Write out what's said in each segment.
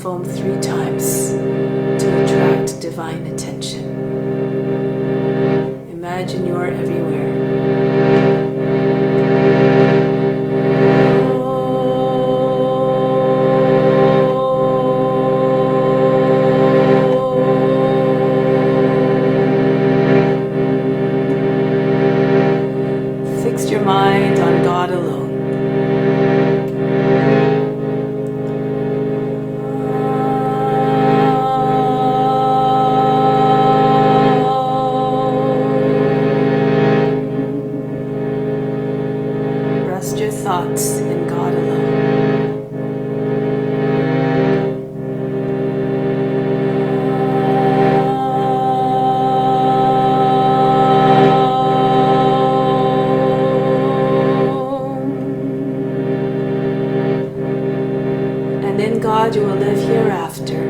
foam 3 times to attract divine attention. Imagine you are everywhere. Fix your mind on God alone. Thoughts in God alone. And in God you will live hereafter.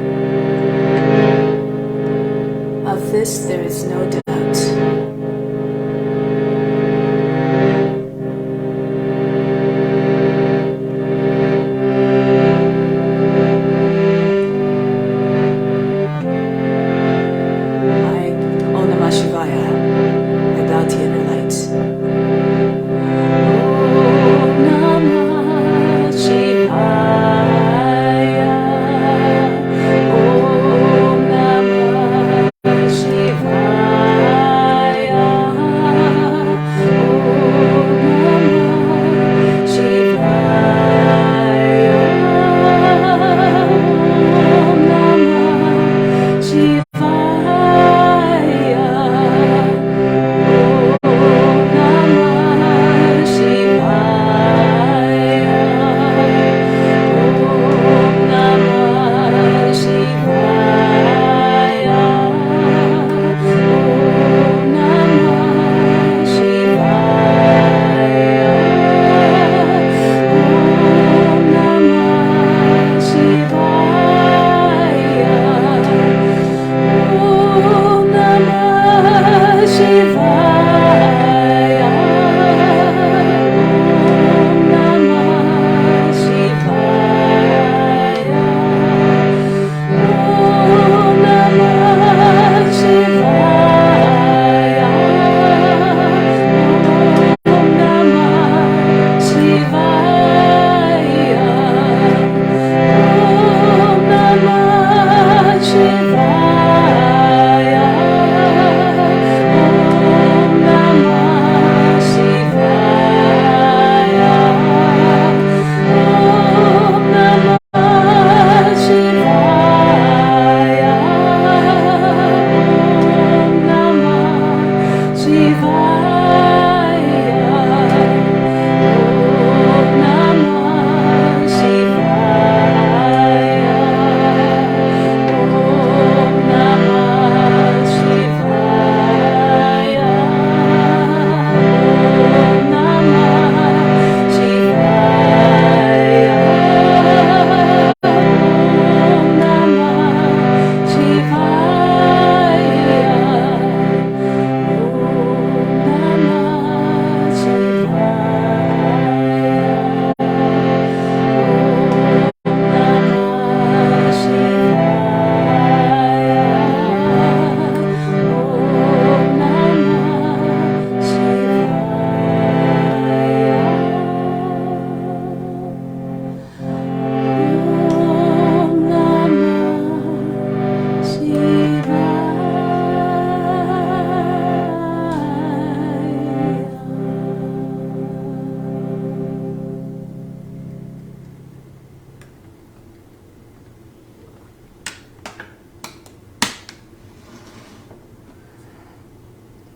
Of this there is no doubt.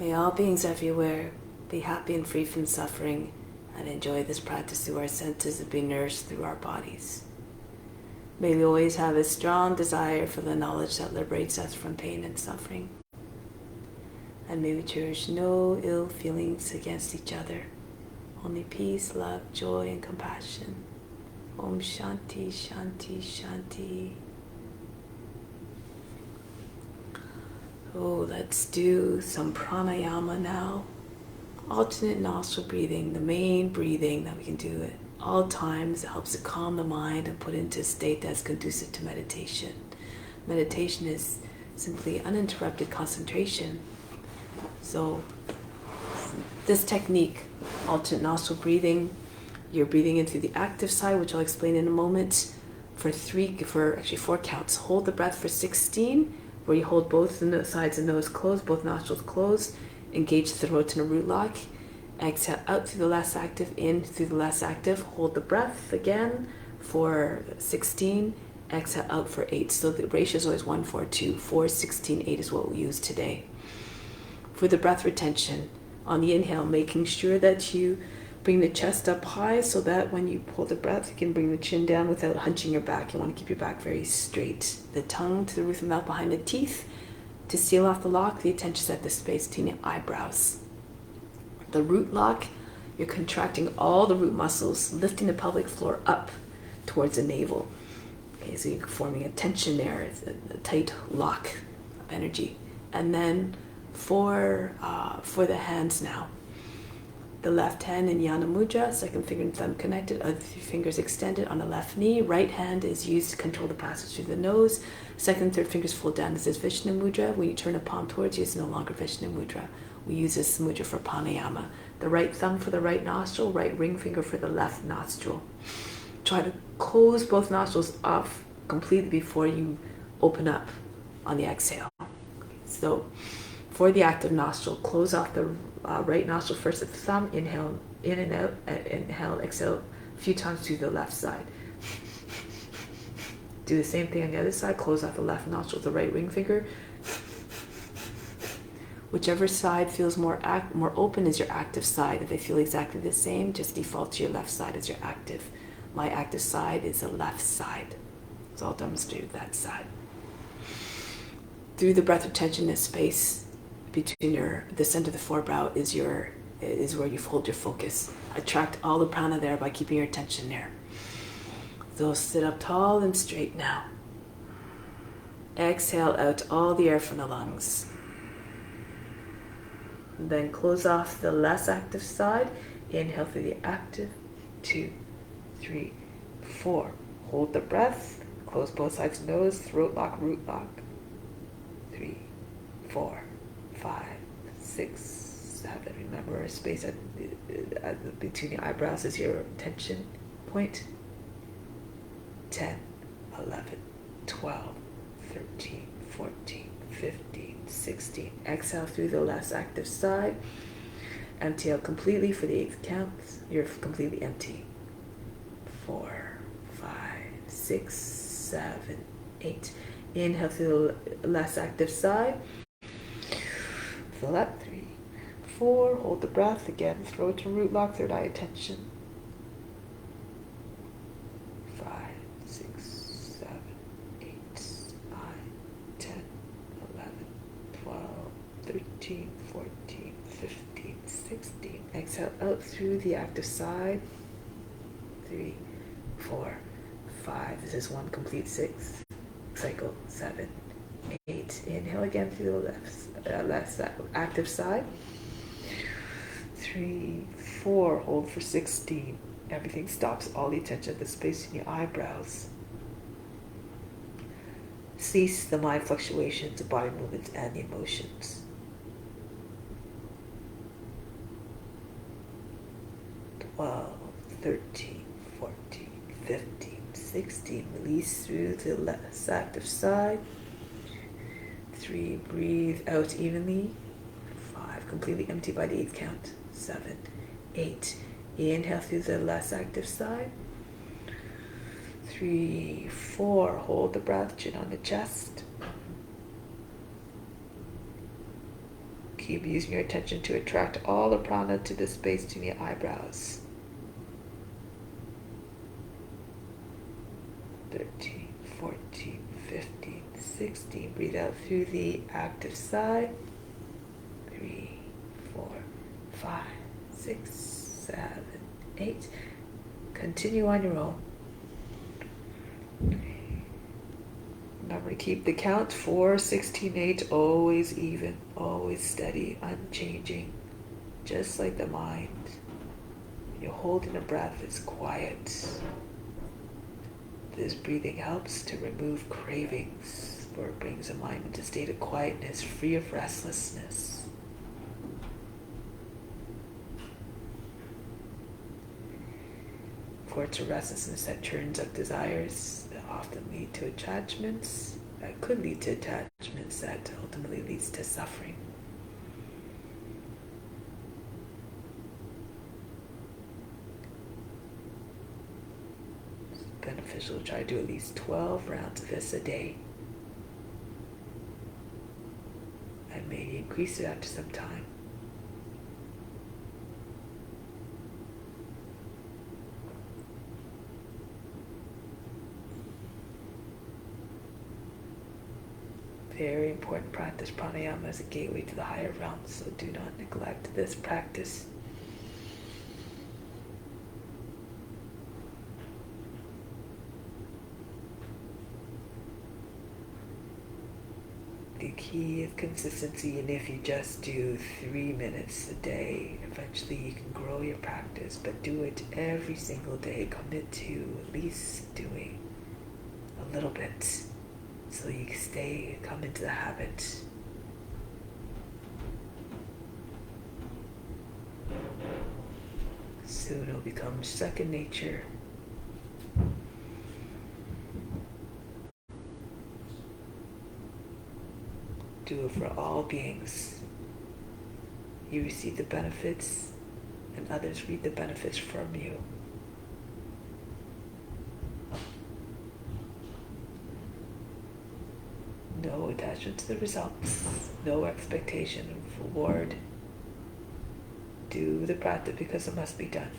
May all beings everywhere be happy and free from suffering and enjoy this practice through our senses and be nourished through our bodies. May we always have a strong desire for the knowledge that liberates us from pain and suffering. And may we cherish no ill feelings against each other, only peace, love, joy, and compassion. Om Shanti, Shanti, Shanti. Oh, let's do some pranayama now. Alternate nostril breathing, the main breathing that we can do it all times. It helps to calm the mind and put into a state that's conducive to meditation. Meditation is simply uninterrupted concentration. So this technique, alternate nostril breathing, you're breathing in through the active side, which I'll explain in a moment, for 4 counts. Hold the breath for 16, where you hold both the sides of the nose closed, both nostrils closed, engage the throat in a root lock. Exhale out through the less active, in through the less active. Hold the breath again for 16. Exhale out for 8. So the ratio is always 1, 4, 2. 4, 16, 8 is what we use today. For the breath retention, on the inhale, making sure that you bring the chest up high so that when you hold the breath, you can bring the chin down without hunching your back. You want to keep your back very straight. The tongue to the roof of the mouth behind the teeth. To seal off the lock, the attention is at the space between the eyebrows. The root lock, you're contracting all the root muscles, lifting the pelvic floor up towards the navel. Okay, so you're forming a tension there. It's a tight lock of energy. And then for the hands now, the left hand in Yana Mudra, second finger and thumb connected, other 3 fingers extended on the left knee. Right hand is used to control the passage through the nose. Second and third fingers fold down. This is Vishnu Mudra. When you turn a palm towards you, it's no longer Vishnu Mudra. We use this mudra for pranayama. The right thumb for the right nostril, right ring finger for the left nostril. Try to close both nostrils off completely before you open up on the exhale. So for the active nostril, close off the right nostril first with the thumb, inhale in and out, inhale, exhale a few times to the left side. Do the same thing on the other side, close off the left nostril with the right ring finger. Whichever side feels more open is your active side. If they feel exactly the same, just default to your left side as your active. My active side is the left side. So I'll demonstrate that side. Through the breath retention, this space between the center of the forebrow is where you hold your focus. Attract all the prana there by keeping your attention there. So sit up tall and straight now. Exhale out all the air from the lungs. Then close off the less active side. Inhale through the active. 2, 3, 4. Hold the breath. Close both sides of the nose. Throat lock, root lock. 3, 4, 5, 6, 7. Remember, space between the eyebrows is your tension point. 10, 11, 12, 13, 14, 15, 16. Exhale through the less active side. Empty out completely for the 8th count. You're completely empty. 4, 5, 6, 7, 8. Inhale through the less active side. Fill up. 3, 4. Hold the breath. Again, throat to root lock, third eye attention. 5, 6, 7, 8, 9, 10, 11, 12, 13, 14, 15, 16. Exhale out through the active side. 3, 4, 5. This is one complete 6. Cycle. 7, 8. Inhale again through the left active side. 3, 4. Hold for 16. Everything stops. All the attention at the space in your eyebrows. Cease the mind fluctuations, the body movements, and the emotions. 12, 13, 14, 15, 16. Release through the left active side. 3. Breathe out evenly. 5. Completely empty by the 8th count. 7, 8. Inhale through the less active side. 3, 4. Hold the breath, chin on the chest. Keep using your attention to attract all the prana to the space between the eyebrows. 13, 14, 15, 16. Breathe out through the active side. 3, 4, 5, 6, 7, 8. Continue on your own. Remember to keep the count 4, 16, 8, always even, always steady, unchanging, just like the mind. You're holding a breath, it's quiet. This breathing helps to remove cravings, for it brings the mind into a state of quietness, free of restlessness. For it's a restlessness that churns up desires that often lead to attachments, that could lead to attachments that ultimately leads to suffering. It's beneficial to try to do at least 12 rounds of this a day. And maybe increase it after some time. Very important practice. Pranayama is a gateway to the higher realms, so do not neglect this practice. The key is consistency, and if you just do 3 minutes a day, eventually you can grow your practice, but do it every single day. Commit to at least doing a little bit, so you can come into the habit. Soon it'll become second nature. Do it for all beings. You receive the benefits, and others reap the benefits from you. No attachment to the results, no expectation of reward. Do the practice because it must be done.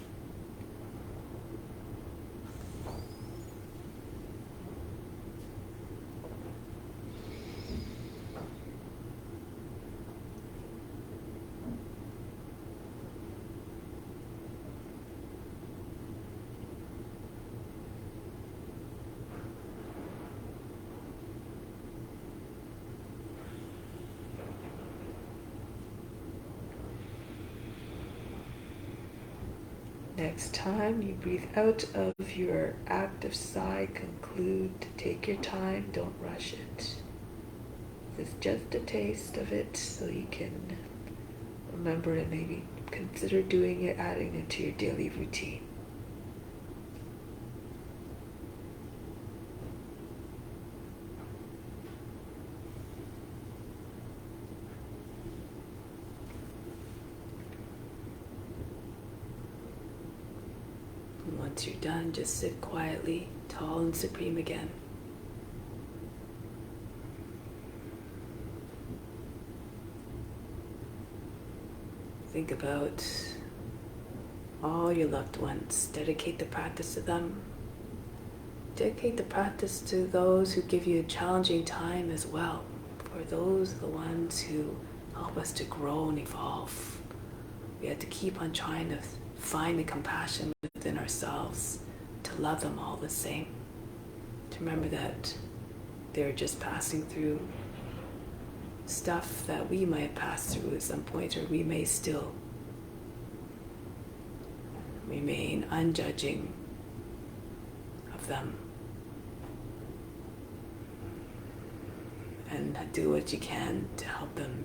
Next time you breathe out of your active sigh, conclude to take your time, don't rush it. This is just a taste of it, so you can remember and maybe consider doing it, adding it to your daily routine. Once you're done, just sit quietly, tall and supreme again. Think about all your loved ones. Dedicate the practice to them. Dedicate the practice to those who give you a challenging time as well. For those are the ones who help us to grow and evolve. We have to keep on trying to find the compassion within ourselves, to love them all the same, to remember that they're just passing through stuff that we might pass through at some point, or we may still remain unjudging of them, and do what you can to help them,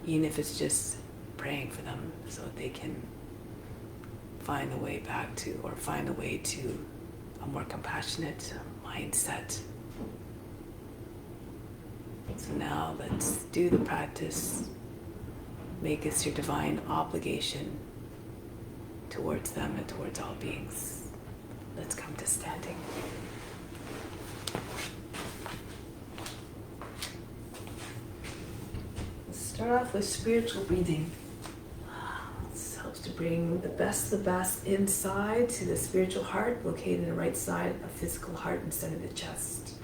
even if it's just praying for them so that they can find a way back to, or find a way to a more compassionate mindset. So now let's do the practice. Make this your divine obligation towards them and towards all beings. Let's come to standing. Let's start off with spiritual breathing. To bring the best inside to the spiritual heart, located in the right side of physical heart instead of the chest.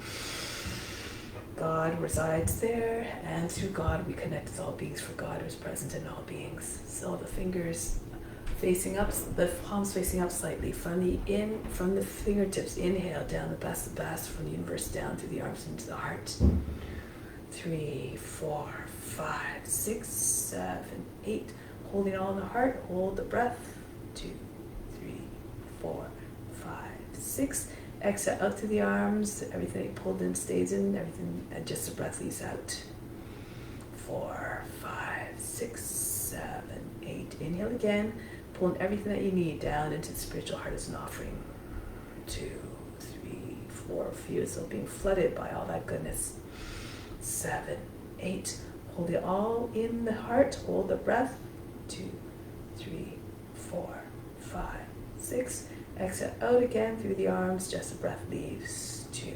God resides there, and through God we connect with all beings, for God is present in all beings. So the fingers facing up, the palms facing up slightly. From the fingertips, inhale down the best, from the universe down through the arms into the heart. 3, 4, 5, 6, 7, 8. Holding all in the heart, hold the breath. 2, 3, 4, 5, 6. Exhale out through the arms. Everything that you pulled in stays in. Everything, and just the breath leaves out. 4, 5, 6, 7, 8. Inhale again. Pulling everything that you need down into the spiritual heart as an offering. 2, 3, 4. Feel yourself being flooded by all that goodness. 7, 8. Hold it all in the heart. Hold the breath. 2, 3, 4, 5, 6. Exhale out again through the arms. Just the breath leaves. 2,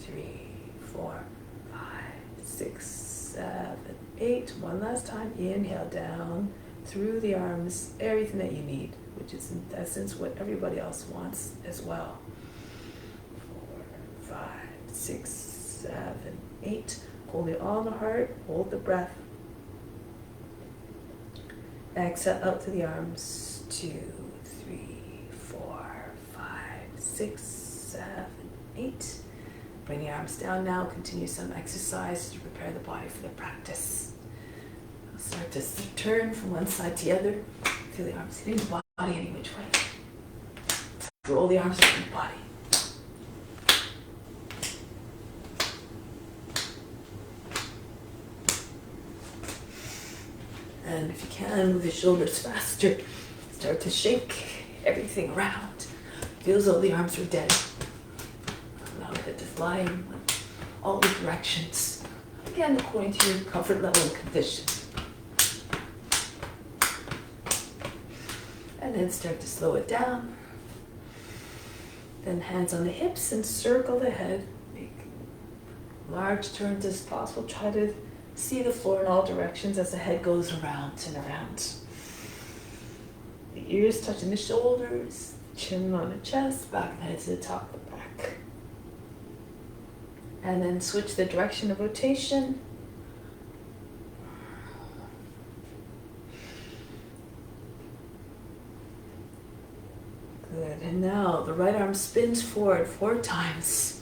3, 4, 5, 6, 7, 8. One last time. Inhale down through the arms. Everything that you need, which is in essence what everybody else wants as well. 4, 5, 6, 7, 8. Hold it all in the heart. Hold the breath. Exhale out to the arms. 2, 3, 4, 5, 6, 7, 8. Bring the arms down now. Continue some exercise to prepare the body for the practice. Start to turn from one side to the other. Feel the arms hitting the body any which way. Roll the arms around the body. And if you can, move the shoulders faster. Start to shake everything around. Feel as though the arms are dead. Allow it to fly in all the directions. Again, according to your comfort level and condition. And then start to slow it down. Then hands on the hips and circle the head. Make large turns as possible. Try to see the floor in all directions as the head goes around and around. The ears touching the shoulders, chin on the chest, back of the head to the top of the back. And then switch the direction of rotation. Good. And now the right arm spins forward 4 times.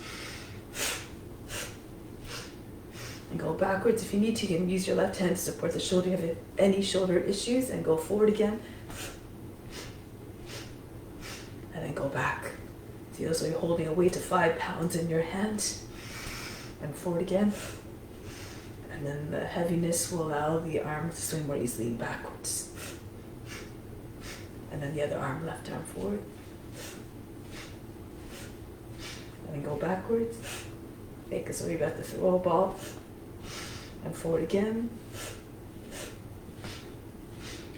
And go backwards. If you need to, you can use your left hand to support the shoulder if you have any shoulder issues, and go forward again. And then go back. Feel as though you're holding a weight of 5 pounds in your hand. And forward again. And then the heaviness will allow the arm to swing more easily backwards. And then the other arm, left arm forward. And then go backwards. Make as though you're about to throw a ball. And forward again.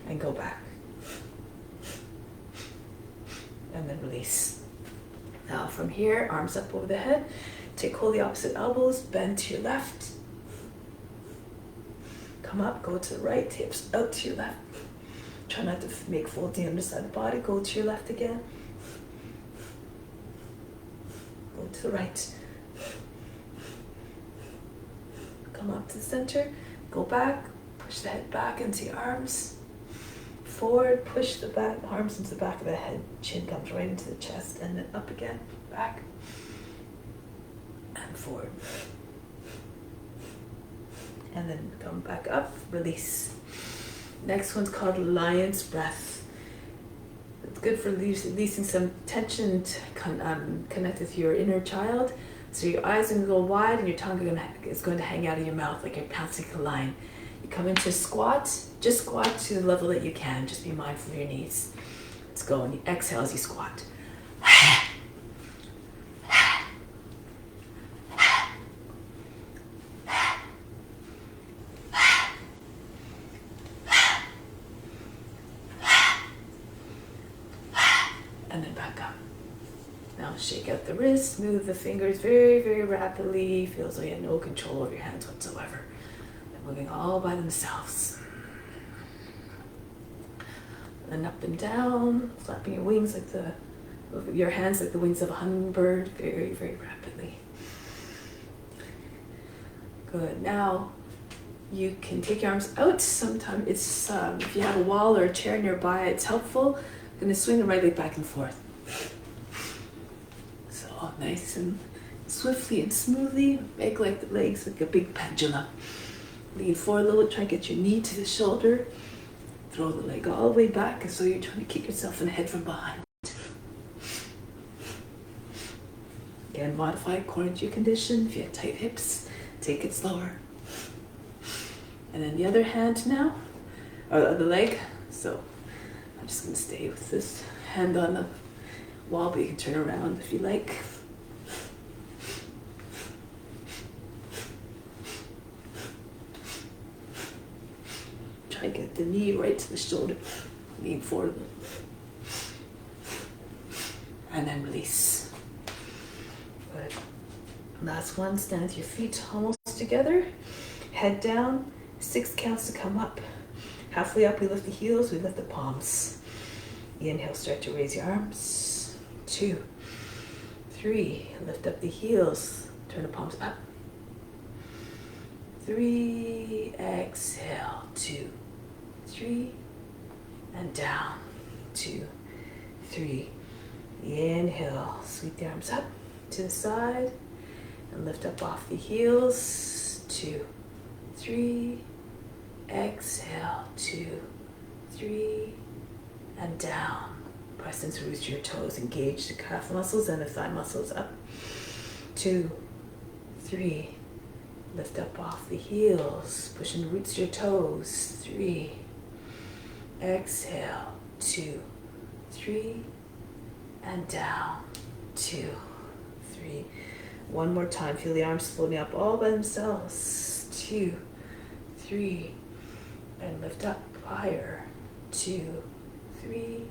And go back. And then release. Now from here, arms up over the head. Take hold of the opposite elbows, bend to your left. Come up, go to the right, hips out to your left. Try not to make fold the underside of the body. Go to your left again. Go to the right. Come up to the center. Go back. Push the head back into your arms. Forward. Push the back arms into the back of the head. Chin comes right into the chest. And then up again. Back. And forward. And then come back up. Release. Next one's called Lion's Breath. It's good for releasing some tension connected to your inner child. So your eyes are going to go wide and your tongue is going to hang out of your mouth like you're pouncing a lion. You come into squat. Just squat to the level that you can. Just be mindful of your knees. Let's go. And you exhale as you squat. And then back up. Now shake out the wrists, move the fingers very, very rapidly. Feels like you have no control over your hands whatsoever. They're moving all by themselves. And up and down, flapping your wings your hands like the wings of a hummingbird, very, very rapidly. Good. Now you can take your arms out. Sometimes it's if you have a wall or a chair nearby, it's helpful. Going to swing the right leg back and forth. So nice and swiftly and smoothly. Make like the legs like a big pendulum. Lean forward a little. Try and get your knee to the shoulder. Throw the leg all the way back as though you're trying to kick yourself in the head from behind. Again, modify according to your condition. If you have tight hips, take it slower. And then the other hand now, or the other leg. So I'm just going to stay with this hand on the wall, but you can turn around if you like. Try and get the knee right to the shoulder. Lean forward. And then release. Good. Last one, stand with your feet almost together. Head down, 6 counts to come up. Halfway up, we lift the heels, we lift the palms. Inhale, start to raise your arms. 2, 3, lift up the heels, turn the palms up. 3, exhale, 2, 3, and down. 2, 3. Inhale, sweep the arms up to the side and lift up off the heels. 2, 3, exhale, 2, 3, and down. Press into the roots of your toes, engage the calf muscles and the thigh muscles up. 2, 3, lift up off the heels, pushing the roots of your toes. 3, exhale, 2, 3, and down. 2, 3. One more time. Feel the arms floating up all by themselves. 2, 3, and lift up higher. 2, 3,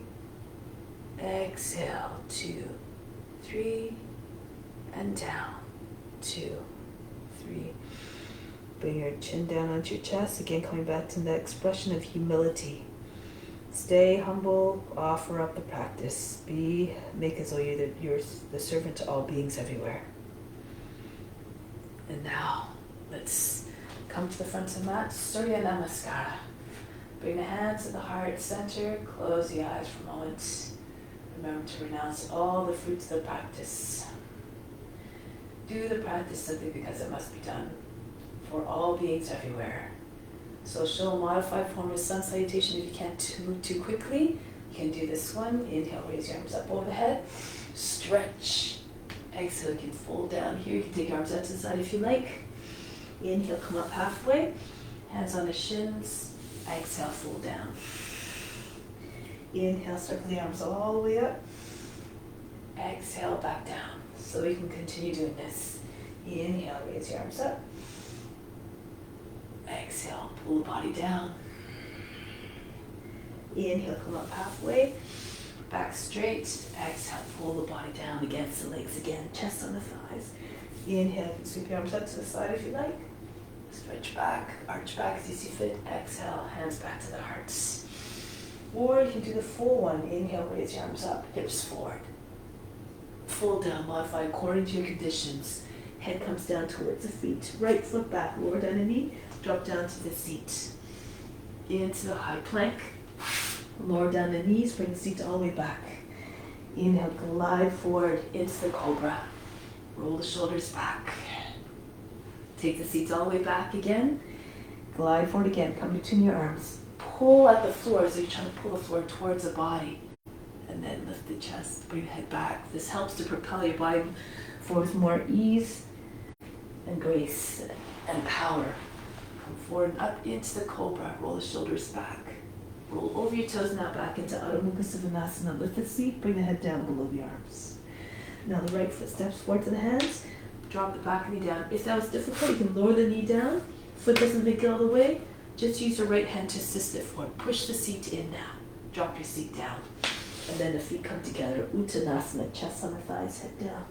exhale. 2, 3, and down. 2, 3. Bring your chin down onto your chest. Again, coming back to that expression of humility. Stay humble, offer up the practice. Make as though you're the servant to all beings everywhere. And now, let's come to the front of the mat, Surya Namaskara. Bring the hands to the heart center, close the eyes for a moment. Remember to renounce all the fruits of the practice. Do the practice simply because it must be done for all beings everywhere. So show a modified form of sun salutation if you can't move too quickly. You can do this one. Inhale, raise your arms up overhead. Stretch. Exhale, you can fold down here. You can take your arms out to the side if you like. Inhale, come up halfway. Hands on the shins. Exhale, fold down. Inhale, circle the arms all the way up. Exhale, back down. So we can continue doing this. Inhale, raise your arms up. Exhale, pull the body down. Inhale, come up halfway. Back straight. Exhale, pull the body down against the legs again. Chest on the thighs. Inhale, sweep your arms up to the side if you like. Stretch back, arch back as you see fit. Exhale, hands back to the hearts. Or you can do the full one. Inhale, raise your arms up, hips forward. Fold down, modify according to your conditions. Head comes down towards the feet. Right foot back, lower down the knee. Drop down to the seat. Into the high plank. Lower down the knees, bring the seat all the way back. Inhale, glide forward into the cobra. Roll the shoulders back. Take the seats all the way back again. Glide forward again, come between your arms. Pull at the floor, so you're trying to pull the floor towards the body. And then lift the chest, bring your head back. This helps to propel your body forward with more ease and grace and power. Come forward and up into the cobra. Roll the shoulders back. Roll over your toes now back into Adho Mukha Svanasana. Lift the seat, bring the head down below the arms. Now the right foot steps forward to the hands. Drop the back knee down. If that was difficult, you can lower the knee down. Foot doesn't make it all the way. Just use your right hand to assist it forward. Push the seat in now. Drop your seat down. And then the feet come together. Uttanasana, chest on the thighs, head down.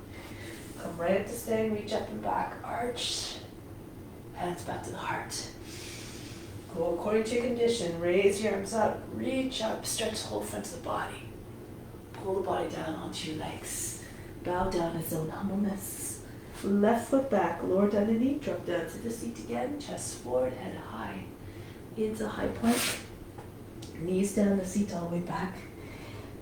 Come right up to stand, reach up and back, arch. Hands back to the heart. Go according to your condition. Raise your arms up, reach up, stretch the whole front of the body. Pull the body down onto your legs. Bow down as own humbleness. Left foot back, lower down the knee, drop down to the seat again, chest forward, head high. Into high plank. Knees down, the seat all the way back.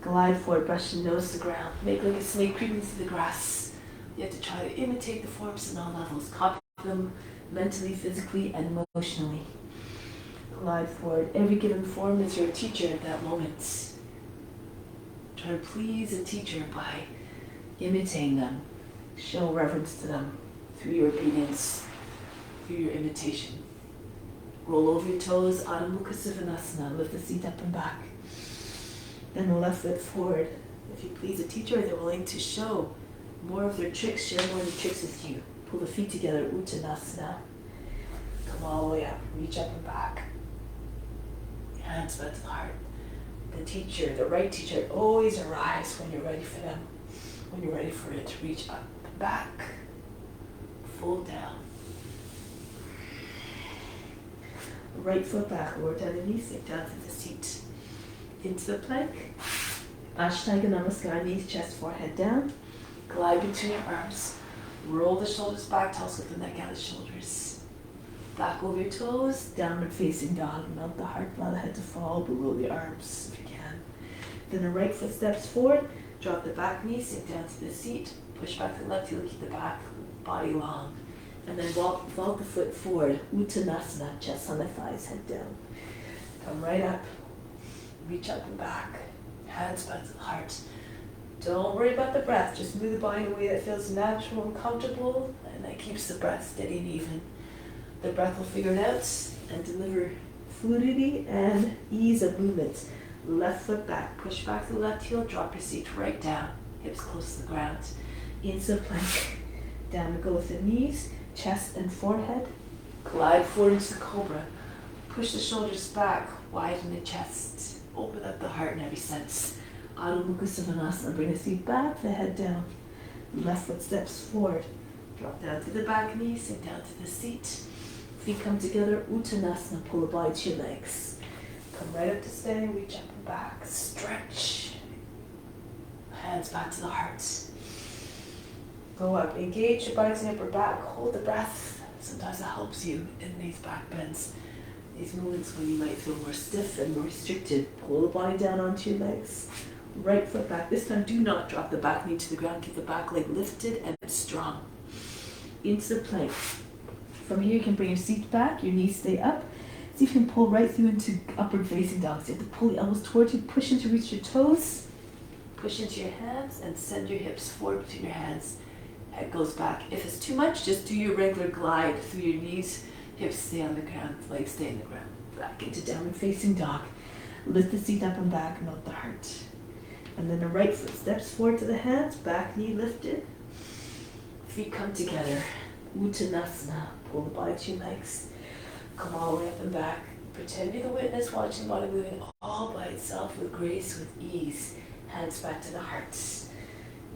Glide forward, brush your nose to the ground. Make like a snake creeping through the grass. You have to try to imitate the forms on all levels. Copy them mentally, physically, and emotionally. Glide forward. Every given form is your teacher at that moment. Try to please a teacher by imitating them. Show reverence to them through your obedience, through your imitation. Roll over your toes, Adho Mukha Svanasana, lift the seat up and back. Then the left foot forward. If you please a teacher, they're willing to show more of their tricks, share more of the tricks with you. Pull the feet together, Uttanasana. Come all the way up, reach up and back. Hands back to the heart. The teacher, the right teacher, always arrives when you're ready for them. When you're ready for it, reach up and back. Fold down. Right foot back, lower down the knees, sink down to the seat. Into the plank. Ashtanga Namaskar, knees, chest, forehead down. Glide between your arms. Roll the shoulders back, toss with the neck out of the shoulders. Back over your toes, downward facing dog. Melt the heart, allow the head to fall, but roll the arms if you can. Then the right foot steps forward, drop the back knee, sink down to the seat, push back the left heel, keep the back body long. And then vault the foot forward, Uttanasana, chest on the thighs, head down. Come right up, reach up and back, hands back to the heart. Don't worry about the breath, just move the body in a way that feels natural and comfortable, and that keeps the breath steady and even. The breath will figure it out and deliver fluidity and ease of movement. Left foot back, push back the left heel, drop your seat right down, hips close to the ground. Into the plank, down to go with the knees, chest and forehead. Glide forward into the cobra. Push the shoulders back, widen the chest, open up the heart in every sense. Adho Mukha Svanasana, bring the seat back, the head down. Left foot steps forward. Drop down to the back knee, sink down to the seat. Feet come together, Uttanasana, pull the body to your legs. Come right up to standing, reach up and back, stretch. Hands back to the heart. Go up, engage your body to the upper back, hold the breath. Sometimes that helps you in these back bends. These movements when you might feel more stiff and more restricted. Pull the body down onto your legs. Right foot back. This time do not drop the back knee to the ground. Keep the back leg lifted and strong. Into the plank. From here you can bring your seat back, your knees stay up. See if you can pull right through into upward facing dog. So you have to pull the elbows towards you, push into reach your toes. Push into your hands and send your hips forward between your hands. Head goes back. If it's too much, just do your regular glide through your knees. Hips stay on the ground, legs stay in the ground. Back into downward facing dog. Lift the seat up and back, melt the heart. And then the right foot steps forward to the hands, back knee lifted. Feet come together. Uttanasana. Pull the body to your legs. Come all the way up and back. Pretend you're the witness, watching the body moving all by itself with grace, with ease. Hands back to the heart.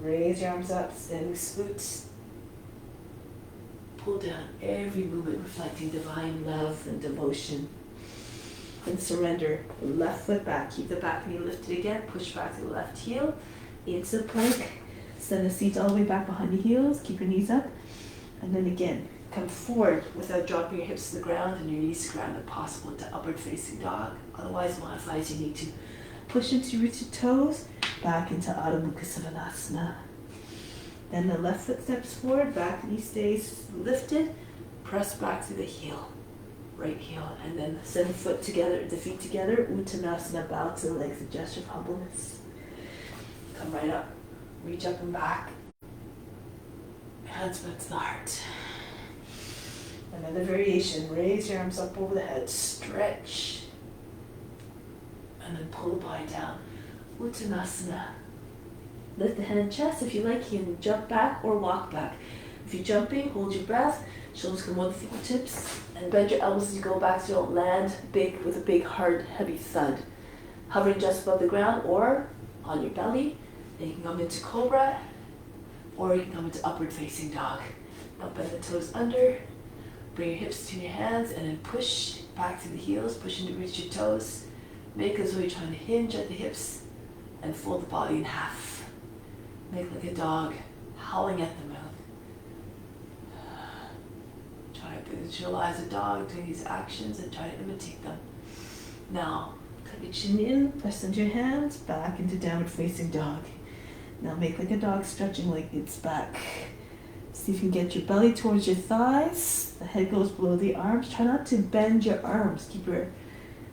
Raise your arms up, standing splutes. Pull down every movement reflecting divine love and devotion. And surrender. Left foot back. Keep the back knee lifted again. Push back the left heel. Into the plank. Send the seat all the way back behind the heels. Keep your knees up. And then again, come forward without dropping your hips to the ground and your knees to the ground if possible into upward facing dog. Otherwise, modify as you need to. Push into your rooted toes. Back into Adho Mukha Svanasana. Then the left foot steps forward, back knee stays lifted, press back through the heel, right heel, and then send the foot together, the feet together, Uttanasana, bow to the legs, a gesture of humbleness. Come right up, reach up and back, hands back to the heart. Another variation, raise your arms up over the head, stretch, and then pull the body down, Uttanasana. Lift the head and chest. If you like, you can jump back or walk back. If you're jumping, hold your breath. Shoulders come over the fingertips. And bend your elbows as you go back so you don't land big with a big, hard, heavy thud. Hovering just above the ground or on your belly. Then you can come into cobra or you can come into upward facing dog. Now bend the toes under. Bring your hips between your hands and then push back to the heels. Push into reach your toes. Make as though you're trying to hinge at the hips and fold the body in half. Make like a dog howling at the mouth. Try to visualize a dog doing these actions and try to imitate them. Now, tuck your chin in, press into your hands, back into downward facing dog. Now make like a dog stretching like its back. See if you can get your belly towards your thighs. The head goes below the arms. Try not to bend your arms. Keep your,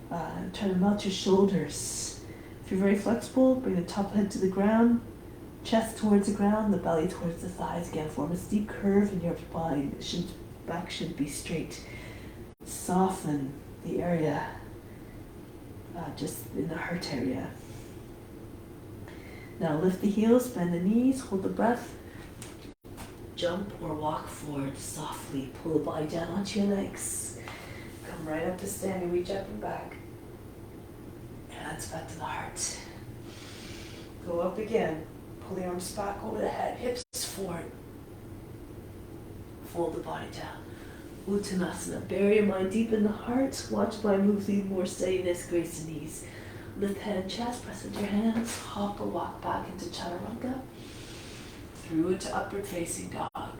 try to melt your shoulders. If you're very flexible, bring the top of the head to the ground. Chest towards the ground, the belly towards the thighs. Again, form a steep curve in your spine. Back should be straight. Soften the area, just in the heart area. Now lift the heels, bend the knees, hold the breath. Jump or walk forward softly. Pull the body down onto your legs. Come right up to standing, reach up and back. Hands back to the heart. Go up again. Pull the arms back over the head, hips forward. Fold the body down. Uttanasana. Bury your mind deep in the heart. Watch mind move through more steadiness, grace and ease. Lift head and chest, press into your hands. Hop or walk back into chaturanga. Through into upward facing dog.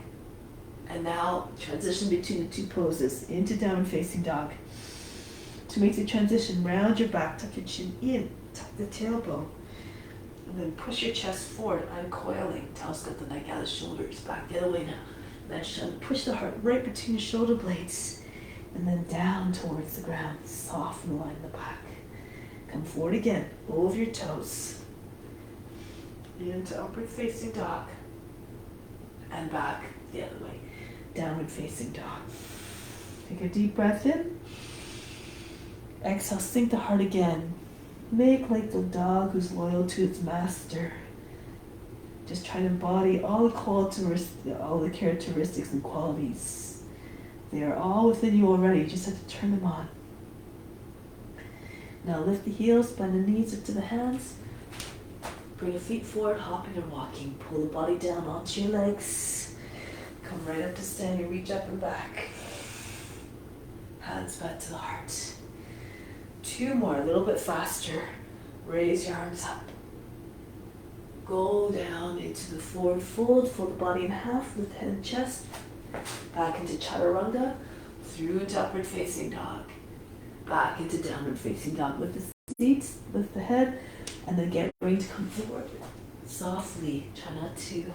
And now transition between the two poses into downward facing dog. To make the transition, round your back, tuck your chin in, tuck the tailbone. And then push your chest forward, uncoiling. Telescope the neck out of the shoulders, back the other way now. Then push the heart right between your shoulder blades. And then down towards the ground. Soften the line in the back. Come forward again, over your toes. Into upward facing dog. And back the other way. Downward facing dog. Take a deep breath in. Exhale, sink the heart again. Make like the dog who's loyal to its master. Just try to embody all the characteristics and qualities. They are all within you already. You just have to turn them on. Now lift the heels, bend the knees up to the hands. Bring your feet forward, hopping and walking. Pull the body down onto your legs. Come right up to standing, reach up and back. Hands back to the heart. 2 more, a little bit faster. Raise your arms up. Go down into the forward fold, fold the body in half, lift head and chest. Back into chaturanga, through into upward facing dog. Back into downward facing dog. Lift the seats, lift the head, and then get ready to come forward. Softly, try not to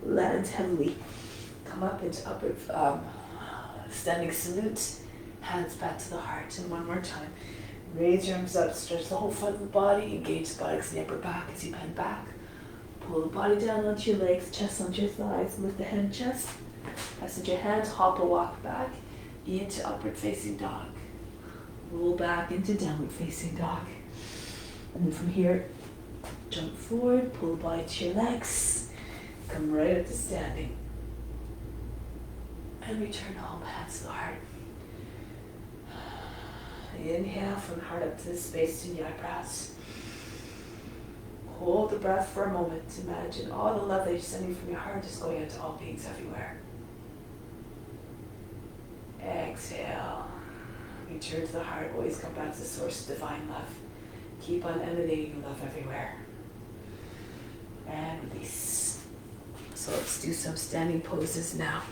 land heavily. Come up into upward standing salute. Hands back to the heart. And one more time. Raise your arms up, stretch the whole front of the body, engage the buttocks and the upper back as you bend back. Pull the body down onto your legs, chest onto your thighs, lift the head and chest. Press into your hands, hop or walk back into upward facing dog. Roll back into downward facing dog. And then from here, jump forward, pull the body to your legs, come right up to standing. And return home, hands to the heart. Inhale from heart up to the space in your eyebrows. Hold the breath for a moment. Imagine all the love that you're sending from your heart is going out to all beings everywhere. Exhale. Return to the heart. Always come back to the source of divine love. Keep on emanating love everywhere. And release. So let's do some standing poses now.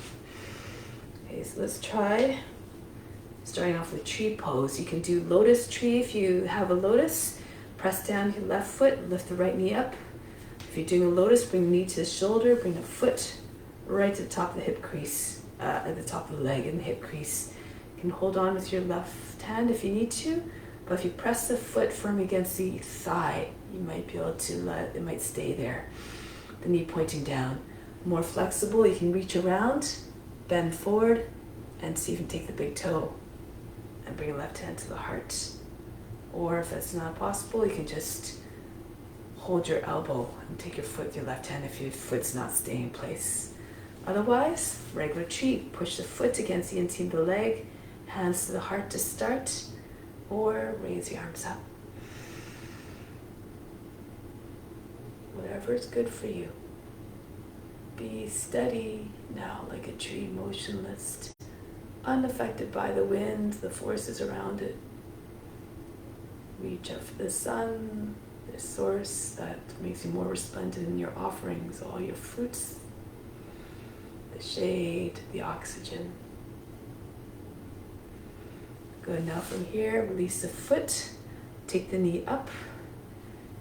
Okay, so let's try starting off with tree pose. You can do lotus tree if you have a lotus. Press down your left foot, lift the right knee up. If you're doing a lotus, bring the knee to the shoulder, bring the foot right to the top of the hip crease, at the top of the leg and the hip crease. You can hold on with your left hand if you need to, but if you press the foot firm against the thigh, you might be able to it might stay there. The knee pointing down. More flexible, you can reach around, bend forward, and see if you can take the big toe and bring your left hand to the heart. Or if that's not possible, you can just hold your elbow and take your foot with your left hand if your foot's not staying in place. Otherwise, regular tree, push the foot against the inseam of the leg, hands to the heart to start, or raise your arms up. Whatever is good for you. Be steady now like a tree, motionless, unaffected by the wind, the forces around it. Reach up for the sun, the source that makes you more resplendent in your offerings, all your fruits, the shade, the oxygen. Good, now from here, release the foot, take the knee up,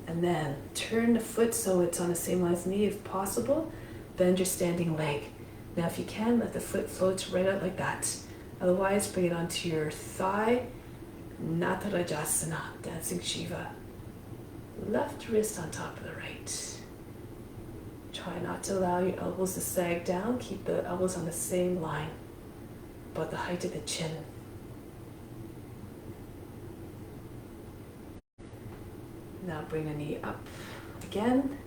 and then turn the foot so it's on the same line as the knee if possible. Bend your standing leg. Now if you can, let the foot float right out like that. Otherwise, bring it onto your thigh. Natarajasana, dancing Shiva. Left wrist on top of the right. Try not to allow your elbows to sag down. Keep the elbows on the same line, about the height of the chin. Now bring the knee up again,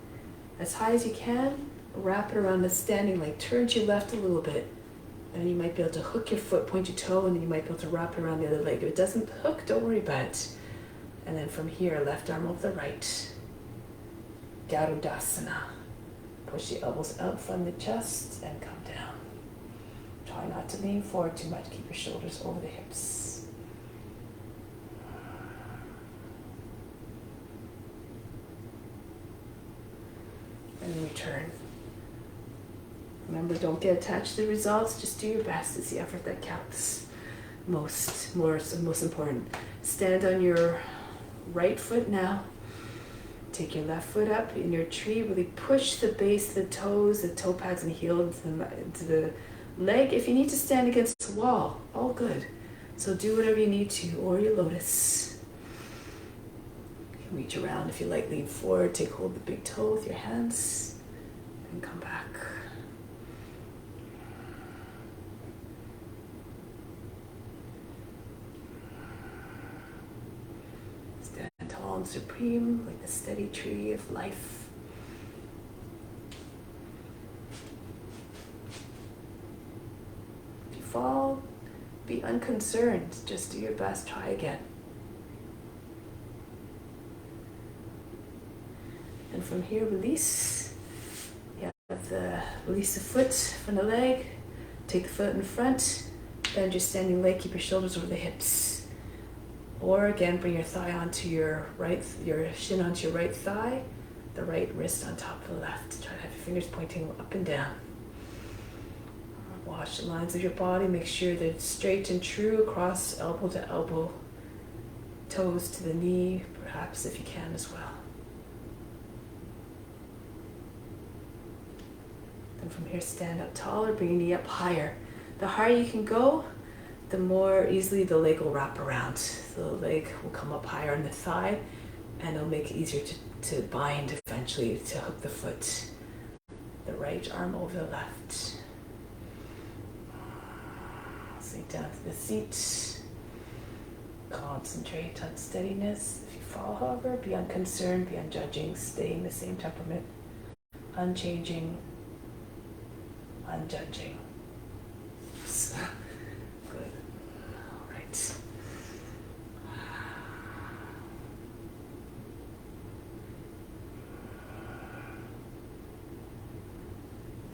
as high as you can. Wrap it around the standing leg. Turn to your left a little bit. And you might be able to hook your foot, point your toe, and then you might be able to wrap it around the other leg. If it doesn't hook, don't worry about it. And then from here, left arm over the right. Garudasana. Push the elbows out from the chest and come down. Try not to lean forward too much. Keep your shoulders over the hips. And then return. Remember, don't get attached to the results. Just do your best. It's the effort that counts most important. Stand on your right foot now. Take your left foot up in your tree. Really push the base of the toes, the toe pads and heel into the leg. If you need to stand against the wall, all good. So do whatever you need to, or your lotus. You can reach around if you like, lean forward, take hold of the big toe with your hands, and come back. Stand tall and supreme, like the steady tree of life. If you fall, be unconcerned. Just do your best. Try again. And from here, release. Release the foot from the leg. Take the foot in front. Bend your standing leg. Keep your shoulders over the hips. Or again, bring your thigh onto your shin onto your right thigh. The right wrist on top of the left. Try to have your fingers pointing up and down. Watch the lines of your body. Make sure they're straight and true across elbow to elbow. Toes to the knee, perhaps if you can as well. Then from here, stand up taller, bring your knee up higher. The higher you can go, the more easily the leg will wrap around. So the leg will come up higher on the thigh, and it'll make it easier to bind eventually, to hook the foot. The right arm over the left. Sink down to the seat. Concentrate on steadiness. If you fall, however, be unconcerned, be unjudging, stay in the same temperament. Unchanging, unjudging. Good. All right.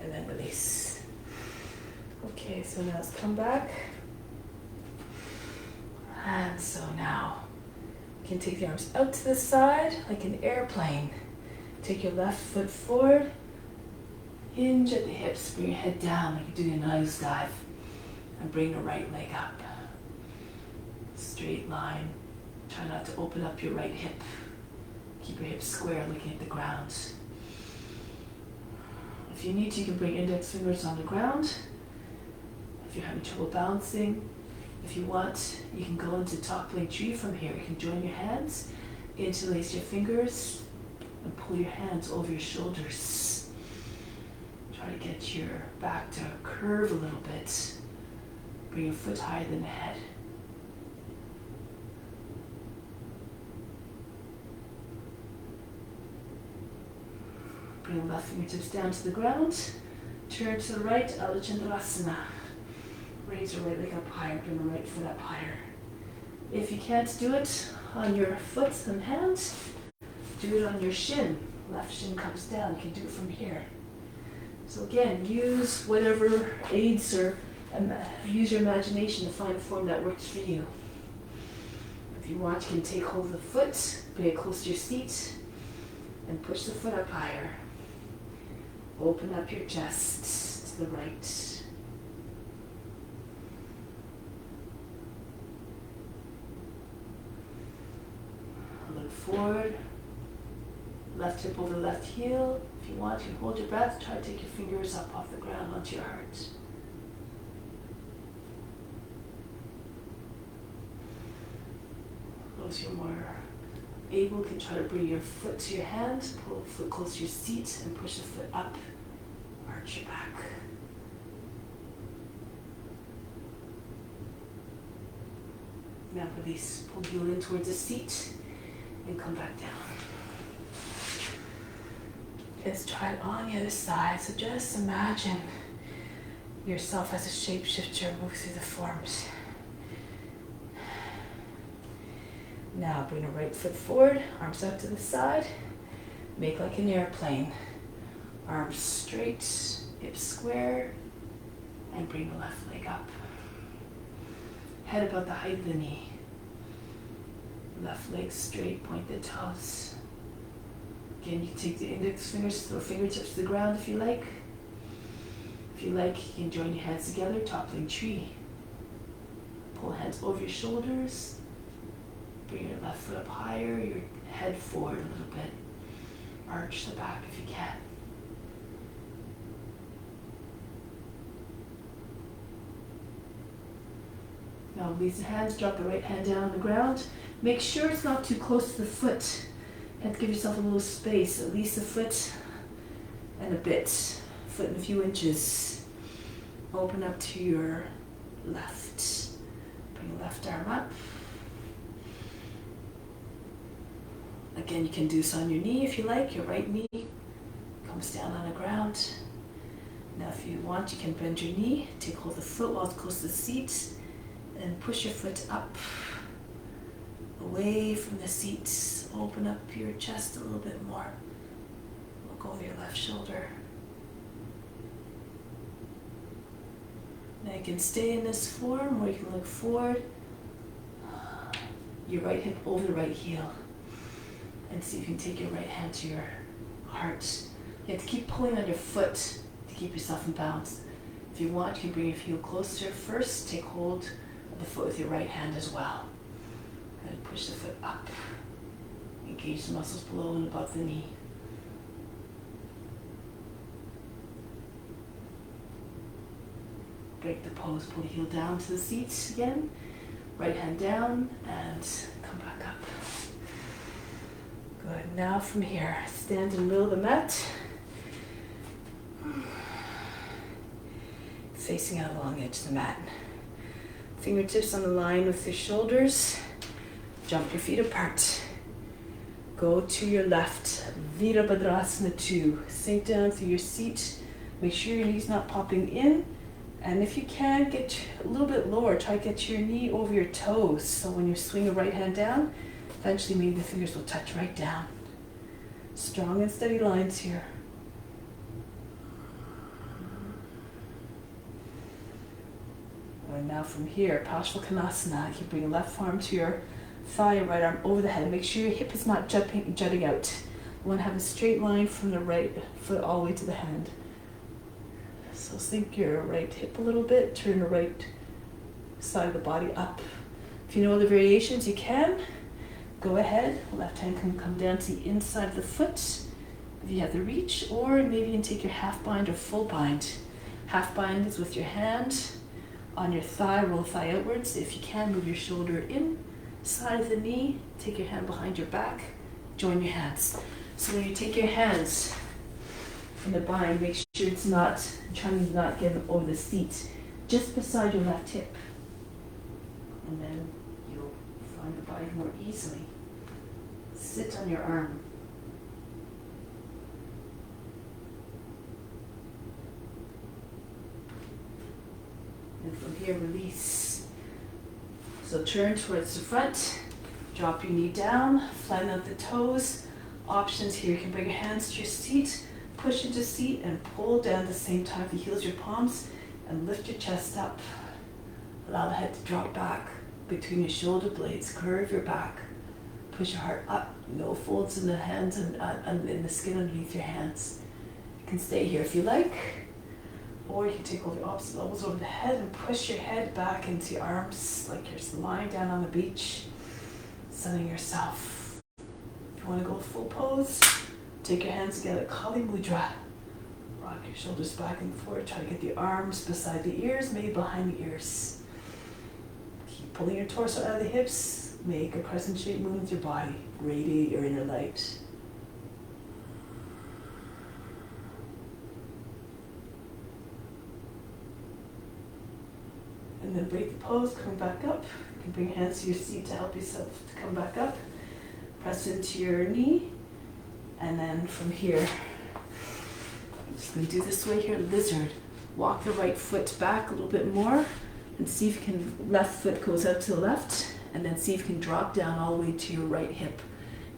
And then release. Okay, so now let's come back. And so now you can take the arms out to the side like an airplane. Take your left foot forward. Hinge at the hips, bring your head down like you're doing a nose dive, and bring the right leg up. Straight line. Try not to open up your right hip. Keep your hips square, looking at the ground. If you need to, you can bring index fingers on the ground. If you're having trouble balancing, if you want, you can go into toppling tree from here. You can join your hands, interlace your fingers, and pull your hands over your shoulders. Try to get your back to curve a little bit. Bring your foot higher than the head. Bring the left fingertips down to the ground. Turn to the right, Adho Chandrasana. Raise your right leg up higher, bring the right foot up higher. If you can't do it on your foot and hands, do it on your shin. Left shin comes down. You can do it from here. So again, use whatever aids or use your imagination to find a form that works for you. If you want, you can take hold of the foot, bring it close to your seat, and push the foot up higher. Open up your chest to the right. Look forward. Left hip over left heel. If you want, you can hold your breath. Try to take your fingers up off the ground onto your heart. Those who are more able, you can try to bring your foot to your hand, pull the foot close to your seat, and push the foot up, arch your back. Now release, pull the heel in towards the seat, and come back down. Let's try it on the other side. So just imagine yourself as a shapeshifter move through the forms. Now bring the right foot forward, arms out to the side. Make like an airplane. Arms straight, hips square, and bring the left leg up. Head about the height of the knee. Left leg straight, point the toes. Again, you can take the index fingers or fingertips to the ground if you like. If you like, you can join your hands together, toppling tree. Pull hands over your shoulders. Bring your left foot up higher, your head forward a little bit. Arch the back if you can. Now release the hands, drop the right hand down on the ground. Make sure it's not too close to the foot. You have to give yourself a little space, at least a foot and a bit. Foot and a few inches. Open up to your left. Bring the left arm up. Again, you can do this on your knee if you like. Your right knee comes down on the ground. Now if you want, you can bend your knee, take hold of the foot while it's close to the seat, and push your foot up, away from the seat. Open up your chest a little bit more. Look over your left shoulder. Now you can stay in this form, or you can look forward, your right hip over the right heel. And see if you can take your right hand to your heart. You have to keep pulling on your foot to keep yourself in balance. If you want, you can bring your heel closer first. Take hold of the foot with your right hand as well. And push the foot up. Engage the muscles below and above the knee. Break the pose. Pull the heel down to the seat again. Right hand down and come back up. Good. Now from here, stand in the middle of the mat. Facing out along the edge of the mat. Fingertips on the line with your shoulders. Jump your feet apart. Go to your left. Virabhadrasana 2. Sink down through your seat. Make sure your knee's not popping in. And if you can, get a little bit lower. Try to get your knee over your toes. So when you swing the right hand down, eventually maybe the fingers will touch right down. Strong and steady lines here. And now from here, Parsvakonasana, you bring your left arm to your thigh, your right arm over the head. Make sure your hip is not jutting out. You want to have a straight line from the right foot all the way to the hand. So sink your right hip a little bit, turn the right side of the body up. If you know other variations, you can. Go ahead, left hand can come down to the inside of the foot if you have the reach, or maybe you can take your half bind or full bind. Half bind is with your hand on your thigh, roll the thigh outwards. If you can, move your shoulder in, side of the knee, take your hand behind your back, join your hands. So when you take your hands in the bind, make sure it's not, trying to not get over the seat, just beside your left hip. And then you'll find the body more easily. Sit on your arm. And from here, release. So turn towards the front, drop your knee down, flatten out the toes. Options here, you can bring your hands to your seat, push into seat and pull down at the same time. The heels, your palms, and lift your chest up. Allow the head to drop back between your shoulder blades, curve your back. Push your heart up, no folds in the hands and in the skin underneath your hands. You can stay here if you like, or you can take all the opposite elbows over the head and push your head back into your arms like you're lying down on the beach, sunning yourself. If you want to go full pose, take your hands together, Kali Mudra. Rock your shoulders back and forward, try to get the arms beside the ears, maybe behind the ears. Keep pulling your torso out of the hips, Make a crescent shape move with your body. Radiate your inner light. And then break the pose, come back up. You can bring your hands to your seat to help yourself to come back up. Press into your knee. And then from here, I'm just going to do this way here, lizard. Walk the right foot back a little bit more and see if you can, left foot goes out to the left, and then see if you can drop down all the way to your right hip.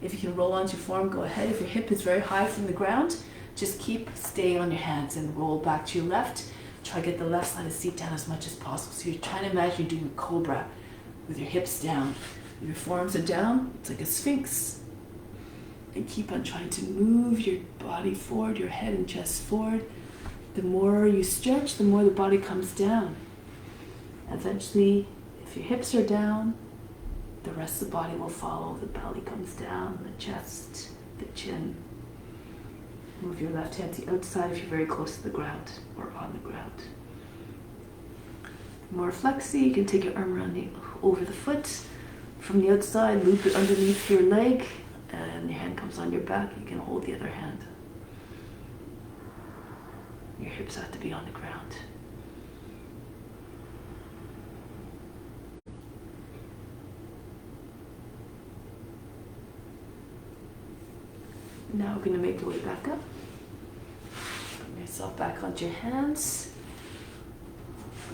If you can roll onto your form, go ahead. If your hip is very high from the ground, just keep staying on your hands and roll back to your left. Try to get the left side of the seat down as much as possible. So you're trying to imagine you're doing a cobra with your hips down. Your forearms are down, it's like a sphinx. And keep on trying to move your body forward, your head and chest forward. The more you stretch, the more the body comes down. Eventually, if your hips are down, the rest of the body will follow. The belly comes down, the chest, the chin. Move your left hand to the outside if you're very close to the ground or on the ground. More flexy, you can take your arm around over the foot. From the outside, loop it underneath your leg, and your hand comes on your back. You can hold the other hand. Your hips have to be on the ground. Now we're going to make the way back up. Bring yourself back onto your hands.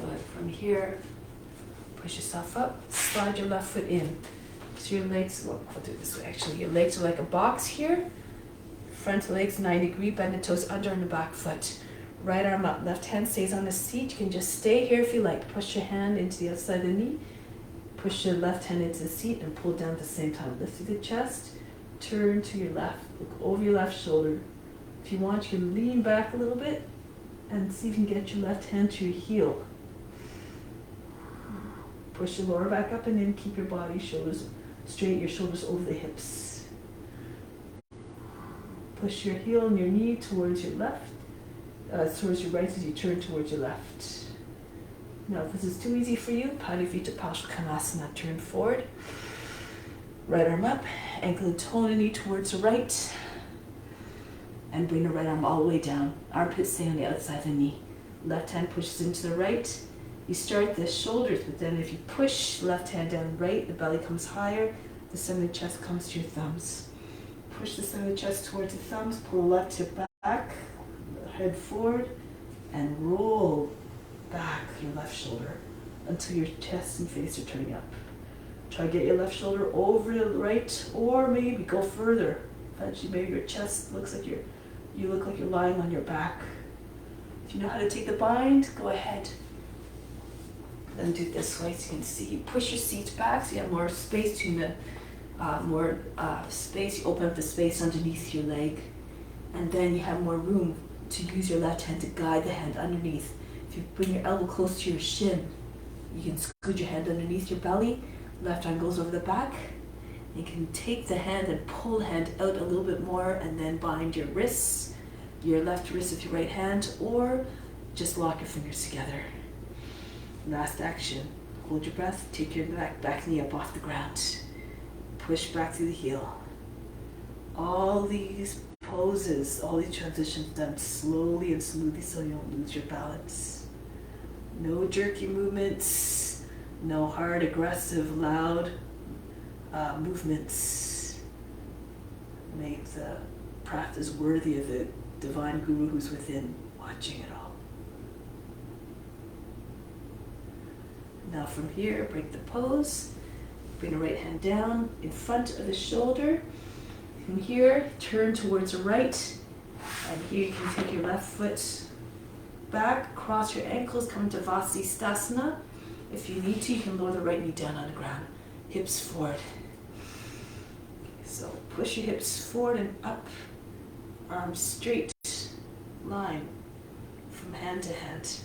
Good. From here, push yourself up. Slide your left foot in. So your legs, well, I'll do it this way actually. Your legs are like a box here. Front legs 90-degree, bend the toes under on the back foot. Right arm up, left hand stays on the seat. You can just stay here if you like. Push your hand into the outside of the knee. Push your left hand into the seat and pull down at the same time. Lift through the chest. Turn to your left. Look over your left shoulder. If you want, you can lean back a little bit and see if you can get your left hand to your heel. Push your lower back up and then keep your body, shoulders straight, your shoulders over the hips. Push your heel and your knee towards your left, towards your right as you turn towards your left. Now, if this is too easy for you, Padivita Paschimottanasana, turn forward. Right arm up, ankle and toe and knee towards the right. And bring the right arm all the way down. Armpits stay on the outside of the knee. Left hand pushes into the right. You start the shoulders, but then if you push left hand down right, the belly comes higher, the center of the chest comes to your thumbs. Push the center of the chest towards the thumbs, pull left hip back, head forward, and roll back your left shoulder until your chest and face are turning up. Try to get your left shoulder over the right, or maybe go further. Eventually, maybe your chest looks like you look like you're lying on your back. If you know how to take the bind, go ahead. Then do it this way so you can see. You push your seat back so you have more space between the space. You open up the space underneath your leg, and then you have more room to use your left hand to guide the hand underneath. If you bring your elbow close to your shin, you can scoot your hand underneath your belly. Left arm goes over the back. You can take the hand and pull the hand out a little bit more and then bind your wrists, your left wrist with your right hand, or just lock your fingers together. Last action. Hold your breath, take your back knee up off the ground. Push back through the heel. All these poses, all these transitions done slowly and smoothly so you don't lose your balance. No jerky movements, no hard, aggressive, loud movements. Make the practice worthy of the divine guru who's within, watching it all. Now from here, break the pose. Bring the right hand down in front of the shoulder. From here, turn towards the right. And here you can take your left foot back, cross your ankles, come into Vasisthasana. If you need to, you can lower the right knee down on the ground. Hips forward. So push your hips forward and up. Arms straight, line from hand to hand.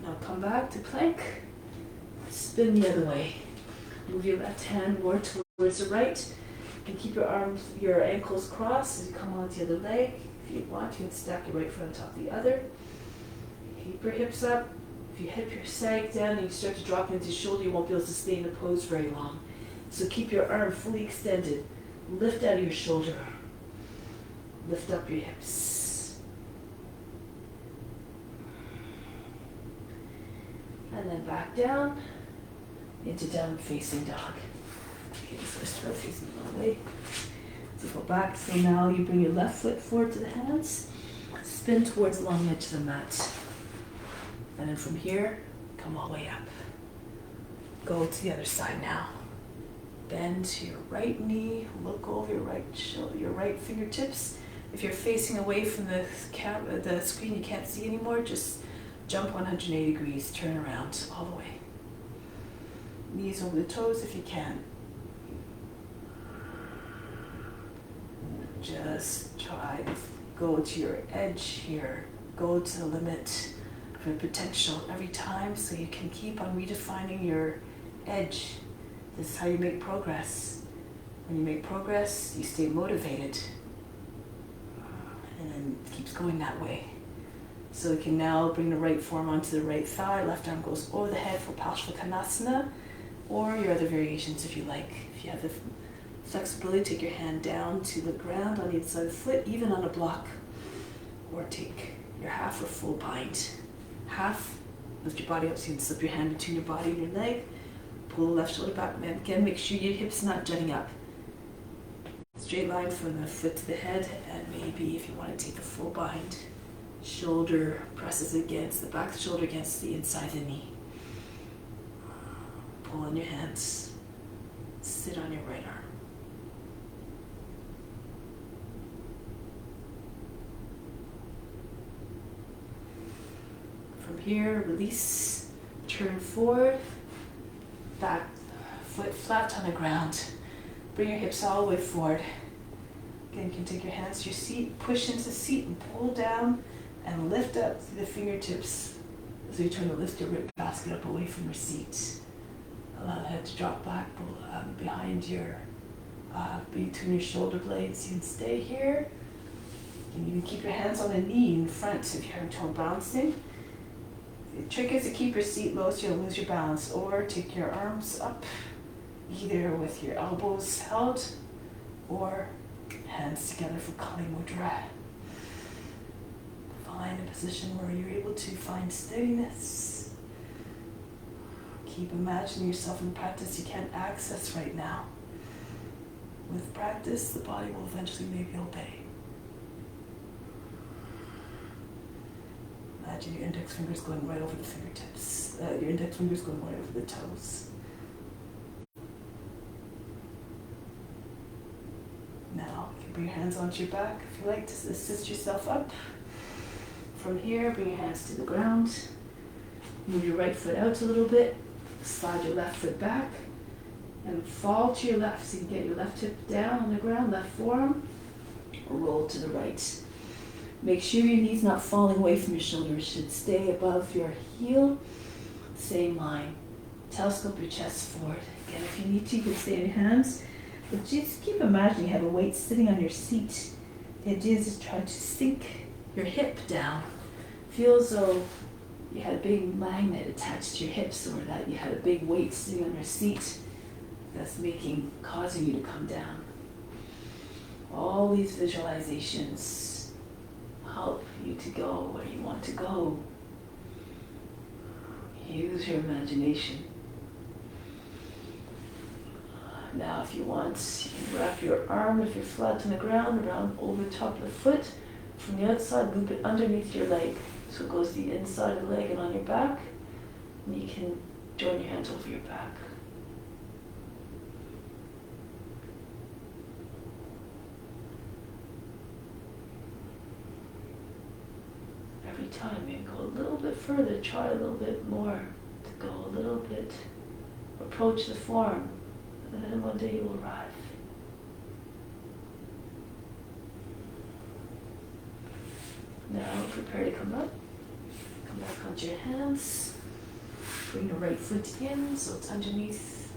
Now come back to plank. Spin the other way. Move your left hand more towards the right. And keep your arms, your ankles crossed as you come onto the other leg. If you want, you can stack your right foot on top of the other. Keep your hips up. If your hip, you're sagged down and you start to drop into your shoulder, you won't be able to stay in the pose very long. So keep your arm fully extended. Lift out of your shoulder. Lift up your hips. And then back down into downward facing dog. Okay, so start facing the wrong way. So go back. So now you bring your left foot forward to the hands. Spin towards the long edge of the mat. And then from here, come all the way up. Go to the other side now. Bend to your right knee. Look over your right shoulder, your right fingertips. If you're facing away from the screen, you can't see anymore, just jump 180 degrees, turn around all the way. Knees over the toes if you can. Just try to go to your edge here. Go to the limit of your potential every time so you can keep on redefining your edge. This is how you make progress. When you make progress, you stay motivated. And then it keeps going that way. So you can now bring the right forearm onto the right thigh, left arm goes over the head for Parsvakonasana, or your other variations if you like. If you have the flexibility, take your hand down to the ground on the inside of the foot, even on a block. Or take your half or full bind. Half, lift your body up so you can slip your hand between your body and your leg. Pull the left shoulder back. And again, make sure your hips not jutting up. Straight line from the foot to the head, and maybe if you want to take the full bind, shoulder presses against the back of the shoulder against the inside of the knee. Pull in your hands. Sit on your right arm. From here, release, turn forward, back foot flat on the ground. Bring your hips all the way forward. Again, you can take your hands to your seat, push into the seat and pull down and lift up through the fingertips as you're trying to lift your rib basket up away from your seat. Allow the head to drop back behind your, between your shoulder blades. You can stay here. You can even keep your hands on the knee in front if you're having trouble balancing. The trick is to keep your seat low so you don't lose your balance, or take your arms up, either with your elbows held or hands together for Kali Mudra. Find a position where you're able to find steadiness. Keep imagining yourself in practice you can't access right now. With practice, the body will eventually maybe obey. Imagine your index fingers going right over the fingertips. Your index fingers going right over the toes. Now, you can bring your hands onto your back if you like to assist yourself up. From here, bring your hands to the ground. Move your right foot out a little bit. Slide your left foot back. And fall to your left so you can get your left hip down on the ground, left forearm. Or roll to the right. Make sure your knee's not falling away from your shoulders. It should stay above your heel. Same line. Telescope your chest forward. Again, if you need to, you can stay on your hands. But just keep imagining you have a weight sitting on your seat. The idea is to try to sink your hip down. Feel as though you had a big magnet attached to your hips, or that you had a big weight sitting on your seat that's causing you to come down. All these visualizations help you to go where you want to go. Use your imagination. Now if you want, you can wrap your arm, if you're flat on the ground, around over the top of the foot. From the outside, loop it underneath your leg. So it goes the inside of the leg and on your back. And you can join your hands over your back. Every time you go a little bit further, try a little bit more to go a little bit. Approach the form, and then one day you will arrive. Now prepare to come up. Come back onto your hands. Bring the right foot in so it's underneath.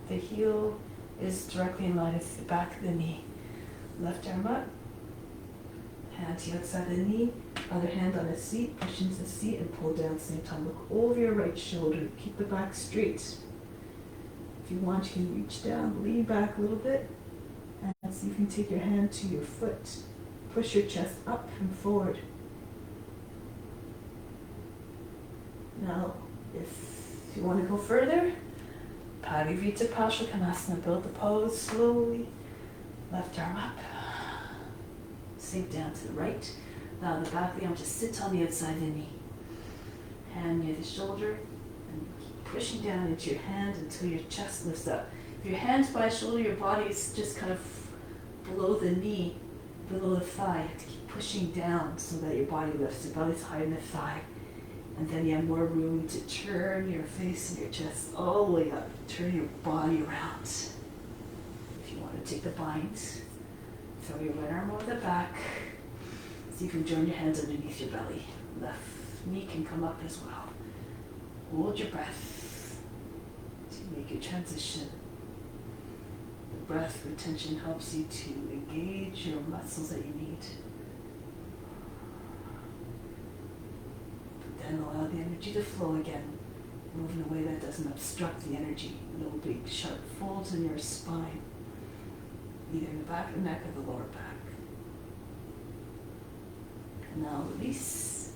The heel is directly in line with the back of the knee. Left arm up. Hand to the outside of the knee. Other hand on the seat, push into the seat and pull down at the same time. Look over your right shoulder. Keep the back straight. If you want, you can reach down, lean back a little bit, and see if you can take your hand to your foot. Push your chest up and forward. Now, if you want to go further, Parivita Parsvakonasana, build the pose slowly. Left arm up. Sink down to the right. Now the back of the arm, just sit on the outside of the knee. Hand near the shoulder, and keep pushing down into your hand until your chest lifts up. If your hand's by the shoulder, your body is just kind of below the knee, below the thigh. You have to keep pushing down so that your body lifts. Your belly's higher than the thigh. And then you have more room to turn your face and your chest all the way up. Turn your body around. If you want to take the bind, throw your right arm over the back. So you can join your hands underneath your belly. Left knee can come up as well. Hold your breath to make your transition. The breath retention helps you to engage your muscles that you need. Then allow the energy to flow again. Move in a way that doesn't obstruct the energy. No big sharp folds in your spine, either in the back of the neck or the lower back. And now release.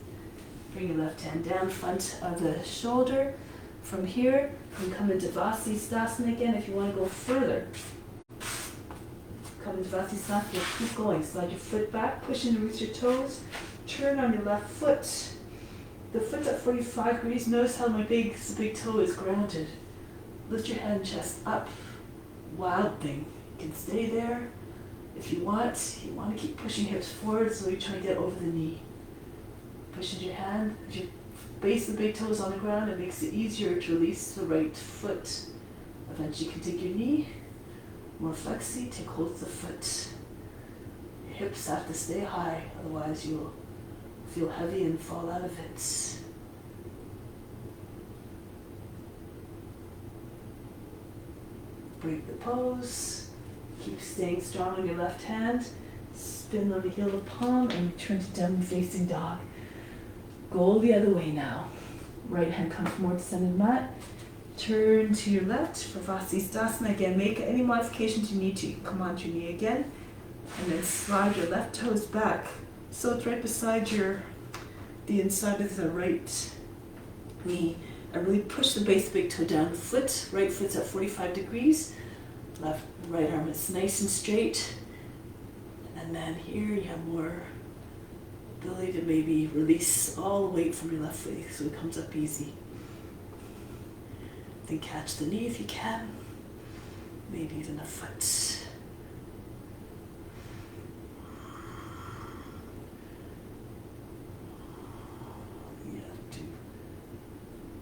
Bring your left hand down front of the shoulder. From here, you can come into Vasisthasana again if you want to go further. Come into Vasisthasana, keep going. Slide your foot back, push in with your toes. Turn on your left foot. The foot's at 45 degrees. Notice how my big toe is grounded. Lift your head and chest up. Wild thing. You can stay there. If you want to keep pushing hips forward, so you're trying to get over the knee. Push into your hand. As you base the big toes on the ground, it makes it easier to release the right foot. Eventually you can take your knee, more flexi, take hold of the foot. Your hips have to stay high, otherwise you'll feel heavy and fall out of it. Break the pose. Keep staying strong on your left hand. Spin on the heel of the palm and return to downward facing dog. Go the other way now. Right hand comes more to center mat. Turn to your left for Vasisthasana. Again, make any modifications you need to. Come onto your knee again. And then slide your left toes back. So it's right beside the inside of the right knee. And really push the base of the big toe down. Right foot's at 45 degrees. Right arm is nice and straight. And then here you have more ability to maybe release all the weight from your left foot so it comes up easy. Then catch the knee if you can. Maybe even a foot. You have to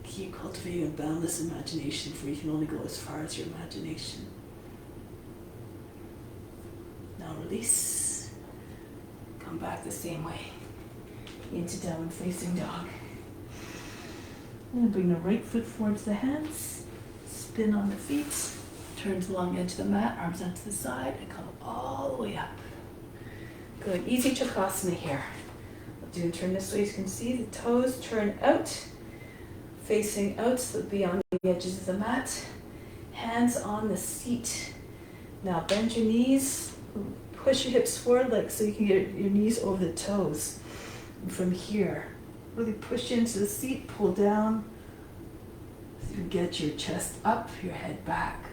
keep cultivating a boundless imagination, for you can only go as far as your imagination. Now release. Come back the same way. Into downward facing dog. And bring the right foot forward to the hands. Spin on the feet. Turn to the long edge of the mat. Arms out to the side. And come all the way up. Good. Easy Chakasana here. Do turn this way. As you can see, the toes turn out. Facing out, so be on the edges of the mat. Hands on the seat. Now bend your knees. Push your hips forward like so you can get your knees over the toes. And from here, really push into the seat, pull down. So you can get your chest up, your head back.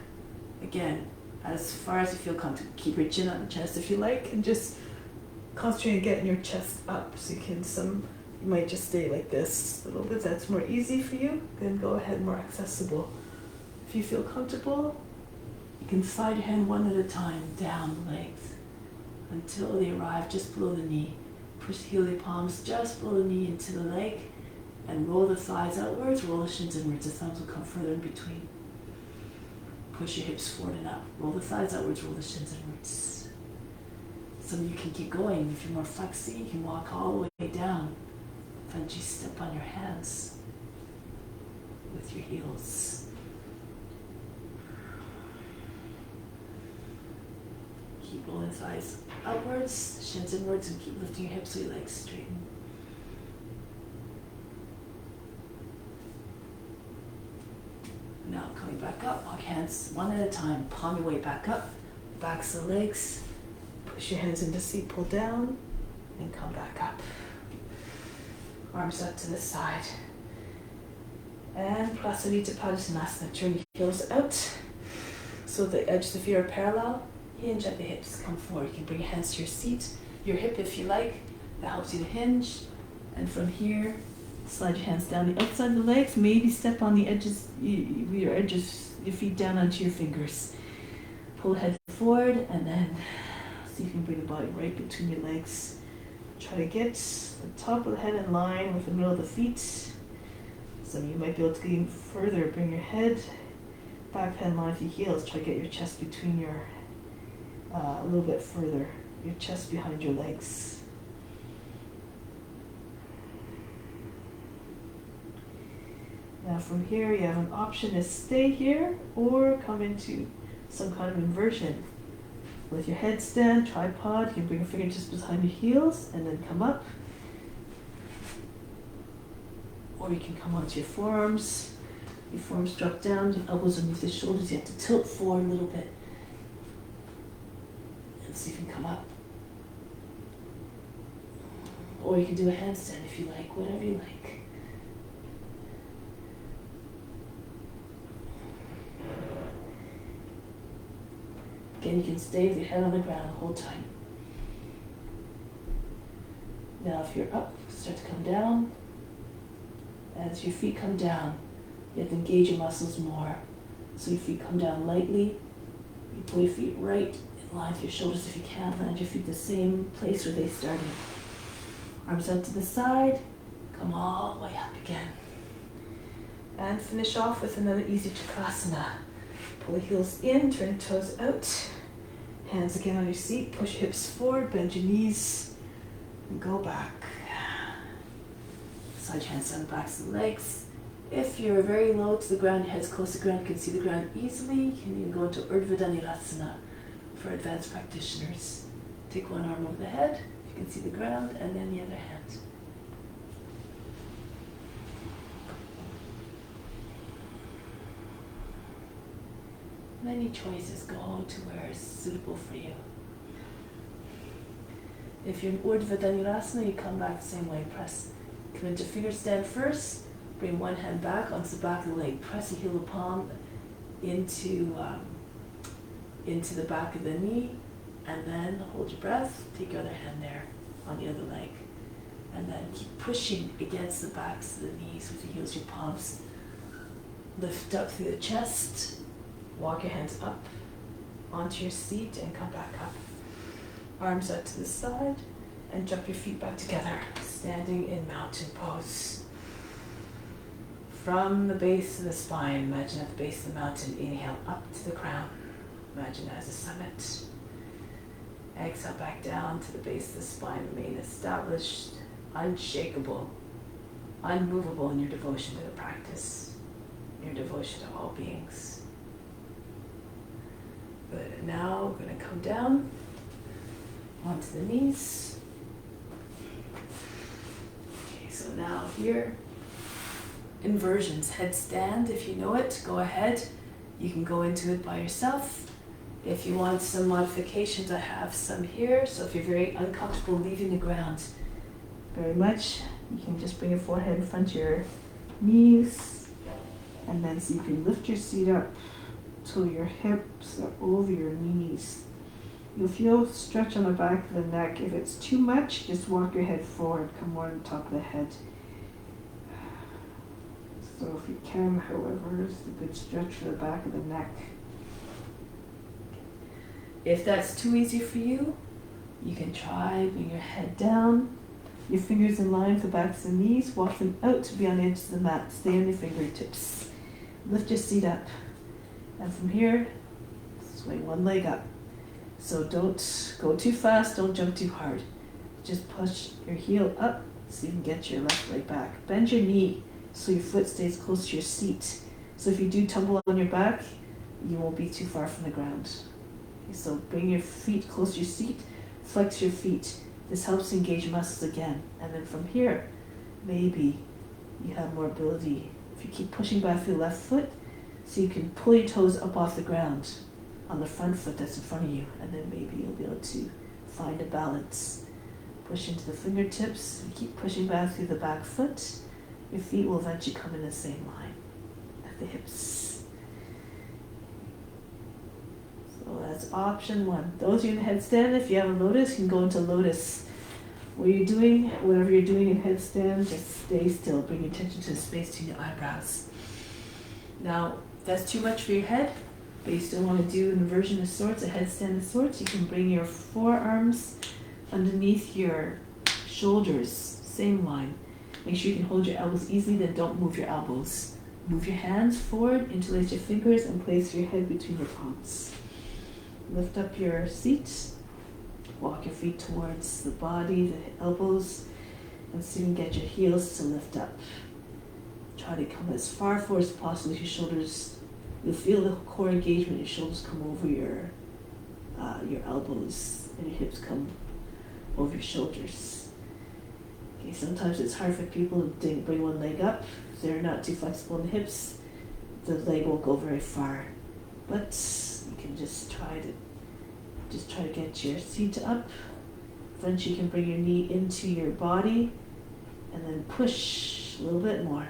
Again, as far as you feel comfortable. Keep your chin on the chest if you like, and just concentrate on getting your chest up. So you can you might just stay like this a little bit. That's more easy for you. Then go ahead, more accessible. If you feel comfortable, you can slide your hand one at a time down the legs until they arrive just below the knee. Push the heel of your palms just below the knee into the leg and roll the thighs outwards, roll the shins inwards. The thumbs will come further in between. Push your hips forward and up. Roll the thighs outwards, roll the shins inwards. Some of you can keep going. If you're more flexy, you can walk all the way down. Eventually step on your hands with your heels. Keep rolling the thighs outwards, shins inwards, and keep lifting your hips so your legs straighten. Now coming back up, walk hands one at a time, palm your way back up, backs of the legs, push your hands into seat, pull down, and come back up. Arms up to the side. And Prasarita Padasana, turn your heels out so the edges of feet are parallel. Hinge at the hips, come forward. You can bring your hands to your seat, your hip if you like. That helps you to hinge. And from here, slide your hands down the outside of the legs. Maybe step on the edges, your feet down onto your fingers. Pull the head forward and then see if you can bring the body right between your legs. Try to get the top of the head in line with the middle of the feet. Some of you might be able to get even further. Bring your head back in line with your heels. Try to get your chest between your, a little bit further, your chest behind your legs. Now from here you have an option to stay here or come into some kind of inversion. With your headstand, tripod, you can bring your fingertips behind your heels and then come up. Or you can come onto your forearms drop down, your elbows underneath the shoulders, you have to tilt forward a little bit. And see if you can come up. Or you can do a handstand if you like, whatever you like. Again, you can stay with your head on the ground the whole time. Now if you're up, start to come down. As your feet come down, you have to engage your muscles more. So your feet come down lightly. You pull your feet right in line with your shoulders if you can. Land your feet the same place where they started. Arms out to the side. Come all the way up again. And finish off with another easy Chakasana. Pull the heels in, turn the toes out. Hands again on your seat. Push your hips forward, bend your knees, and go back. Slide your hands down the backs of the legs. If you're very low to the ground, your head's close to the ground, you can see the ground easily. You can even go into Urdhva Dhanurasana for advanced practitioners. Take one arm over the head, you can see the ground, and then the other hand. Many choices, go to where is suitable for you. If you're in Urdhva Dhanurasana, you come back the same way. Come into finger stand first, bring one hand back onto the back of the leg. Press your heel of palm into the back of the knee, and then hold your breath, take your other hand there on the other leg. And then keep pushing against the backs of the knees with your heels, your palms. Lift up through the chest. Walk your hands up onto your seat and come back up. Arms out to the side and drop your feet back together, standing in mountain pose. From the base of the spine, imagine at the base of the mountain, inhale up to the crown. Imagine as a summit. Exhale back down to the base of the spine, remain established, unshakable, unmovable in your devotion to the practice, your devotion to all beings. Good, and now we're going to come down onto the knees. Okay, so now here, inversions, headstand, if you know it, go ahead. You can go into it by yourself. If you want some modifications, I have some here. So if you're very uncomfortable leaving the ground very much, you can just bring your forehead in front of your knees, and then so you can lift your seat up till your hips are over your knees. You'll feel stretch on the back of the neck. If it's too much, just walk your head forward, come more on top of the head. So if you can, however, it's a good stretch for the back of the neck. If that's too easy for you, you can try bring your head down, your fingers in line with the backs of the knees, walk them out to be on the edge of the mat, stay on your fingertips. Lift your seat up. And from here, swing one leg up. So don't go too fast, don't jump too hard. Just push your heel up so you can get your left leg back. Bend your knee so your foot stays close to your seat. So if you do tumble on your back, you won't be too far from the ground. Okay, so bring your feet close to your seat, flex your feet. This helps engage muscles again. And then from here, maybe you have more ability. If you keep pushing back with your left foot, So you can pull your toes up off the ground on the front foot that's in front of you, and then maybe you'll be able to find a balance. Push into the fingertips, and keep pushing back through the back foot. Your feet will eventually come in the same line at the hips. So that's option one. Those are in headstand. If you have a lotus, you can go into lotus. Whatever you're doing in headstand, just stay still. Bring your attention to the space between your eyebrows. Now, if that's too much for your head, but you still want to do an inversion of sorts, a headstand of sorts, you can bring your forearms underneath your shoulders, same line. Make sure you can hold your elbows easily, then don't move your elbows. Move your hands forward, interlace your fingers, and place your head between your palms. Lift up your seat. Walk your feet towards the body, the elbows, and see if you can get your heels to lift up. Try to come as far forward as possible with your shoulders. You'll feel the core engagement. Your shoulders come over your elbows, and your hips come over your shoulders. Okay, sometimes it's hard for people to bring one leg up. If they're not too flexible in the hips, the leg won't go very far. But you can just try to get your seat up. Eventually you can bring your knee into your body and then push a little bit more.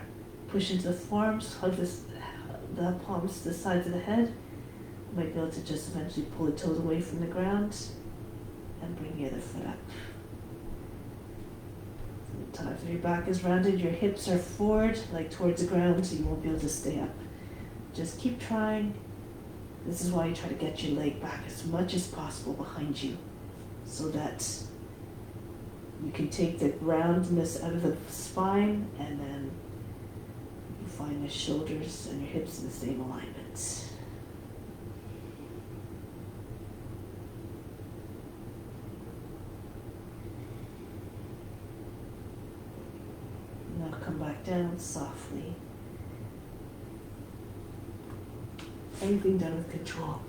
Push into the forearms, hug the palms to the sides of the head. You might be able to just eventually pull the toes away from the ground and bring the other foot up. Sometimes if your back is rounded, your hips are forward, like towards the ground, so you won't be able to stay up. Just keep trying. This is why you try to get your leg back as much as possible behind you, so that you can take the roundness out of the spine, and then you find the shoulders and your hips in the same alignment. Now come back down softly. Anything done with control.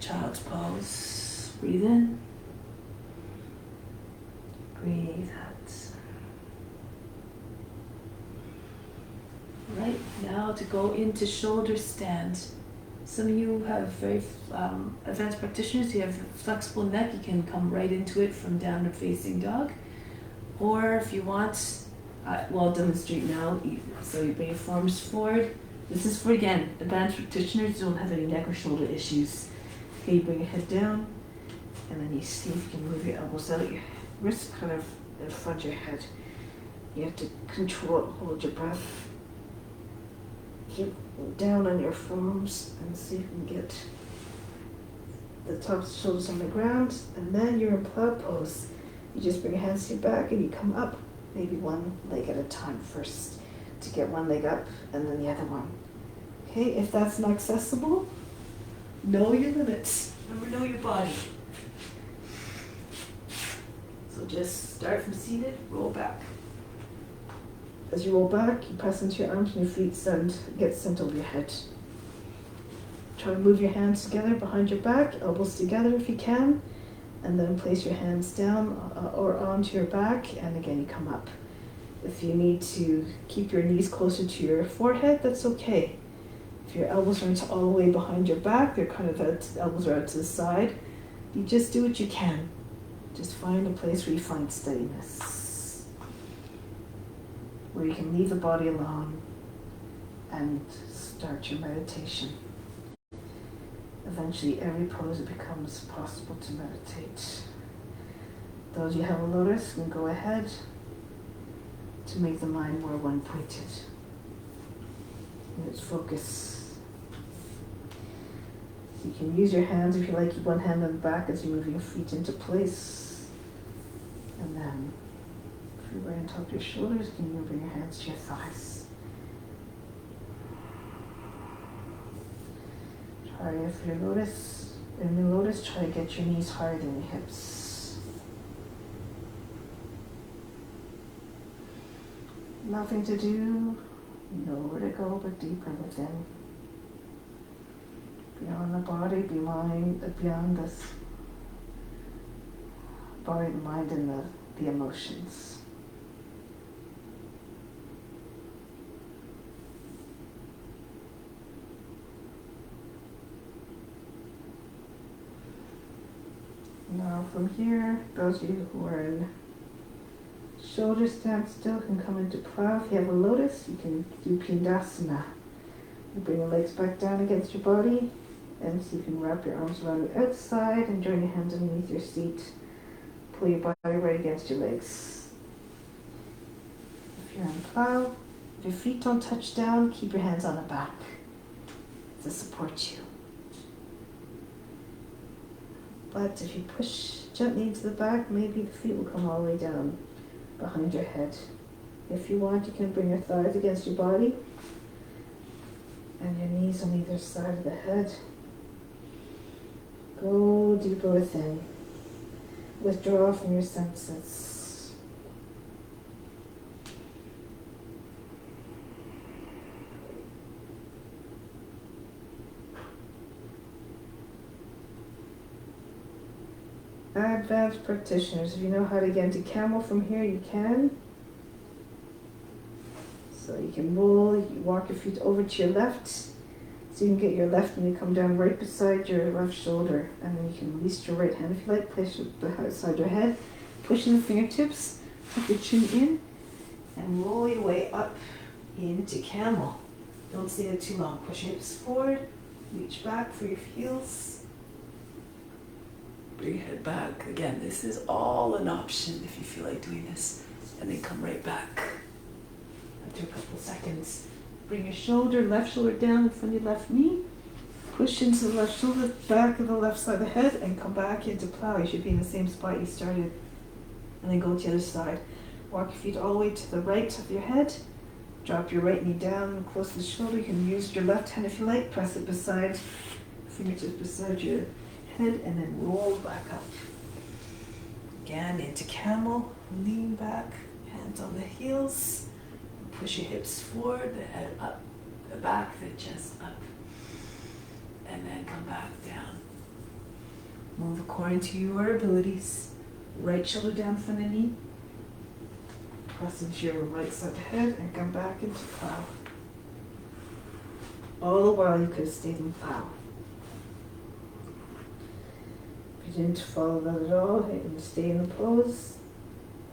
Child's pose. Breathe in. Breathe out. Right, now to go into shoulder stand. Some of you have very advanced practitioners. You have a flexible neck. You can come right into it from downward facing dog. Or if you want, I'll demonstrate now. So you bring your forearms forward. This is for, again, advanced practitioners who don't have any neck or shoulder issues. Okay, you bring your head down, and then you see if you can move your elbows out, your wrists kind of in front of your head. You have to control it, hold your breath. Keep down on your forearms and see if you can get the tops of the shoulders on the ground, and then you're in plow pose. You just bring your hands to your back and you come up, maybe one leg at a time first, to get one leg up and then the other one. Okay, if that's not accessible, know your limits. Remember, know your body. So just start from seated, roll back. As you roll back, you press into your arms and your feet get sent over your head. Try to move your hands together behind your back, elbows together if you can, and then place your hands down or onto your back, and again you come up. If you need to keep your knees closer to your forehead, that's okay. If your elbows are all the way behind your back, they're kind of elbows are out to the side, you just do what you can. Just find a place where you find steadiness, where you can leave the body alone and start your meditation. Eventually, every pose it becomes possible to meditate. Those you have a lotus can go ahead to make the mind more one-pointed in its focus. You can use your hands if you like, keep one hand on the back as you move your feet into place. And then, if you're right on top of your shoulders, you can bring your hands to your thighs. Try if you're in the lotus, try to get your knees higher than your hips. Nothing to do, nowhere to go but deeper within. Beyond the body, beyond this body, the mind, and the emotions. Now from here, those of you who are in shoulder stand still can come into plow. If you have a lotus, you can do pindasana. You bring your legs back down against your body, and so you can wrap your arms around the outside and join your hands underneath your seat. Pull your body right against your legs. If you're on plow, if your feet don't touch down, keep your hands on the back to support you. But if you push gently into the back, maybe the feet will come all the way down behind your head. If you want, you can bring your thighs against your body and your knees on either side of the head. Go deeper within. Withdraw from your senses. Advanced practitioners, if you know how to get into camel from here, you can. So you can roll, you walk your feet over to your left, so you can get your left knee come down right beside your left shoulder, and then you can release your right hand if you like, place it beside your head, push in the fingertips, tuck your chin in, and roll your way up into camel. Don't stay there too long. Push your hips forward, reach back for your heels. Bring your head back. Again, this is all an option if you feel like doing this. And then come right back. After a couple seconds, bring your shoulder, left shoulder down in front of your left knee. Push into the left shoulder, back of the left side of the head, and come back into plow. You should be in the same spot you started. And then go to the other side. Walk your feet all the way to the right of your head. Drop your right knee down close to the shoulder. You can use your left hand if you like. Press it beside, fingertips beside your head, and then roll back up. Again, into camel. Lean back, hands on the heels. Push your hips forward, the head up, the back, the chest up. And then come back down. Move according to your abilities. Right shoulder down from the knee. Press into your right side of the head and come back into plow. All the while you could have stayed in plow. If you didn't follow that at all, you can stay in the pose.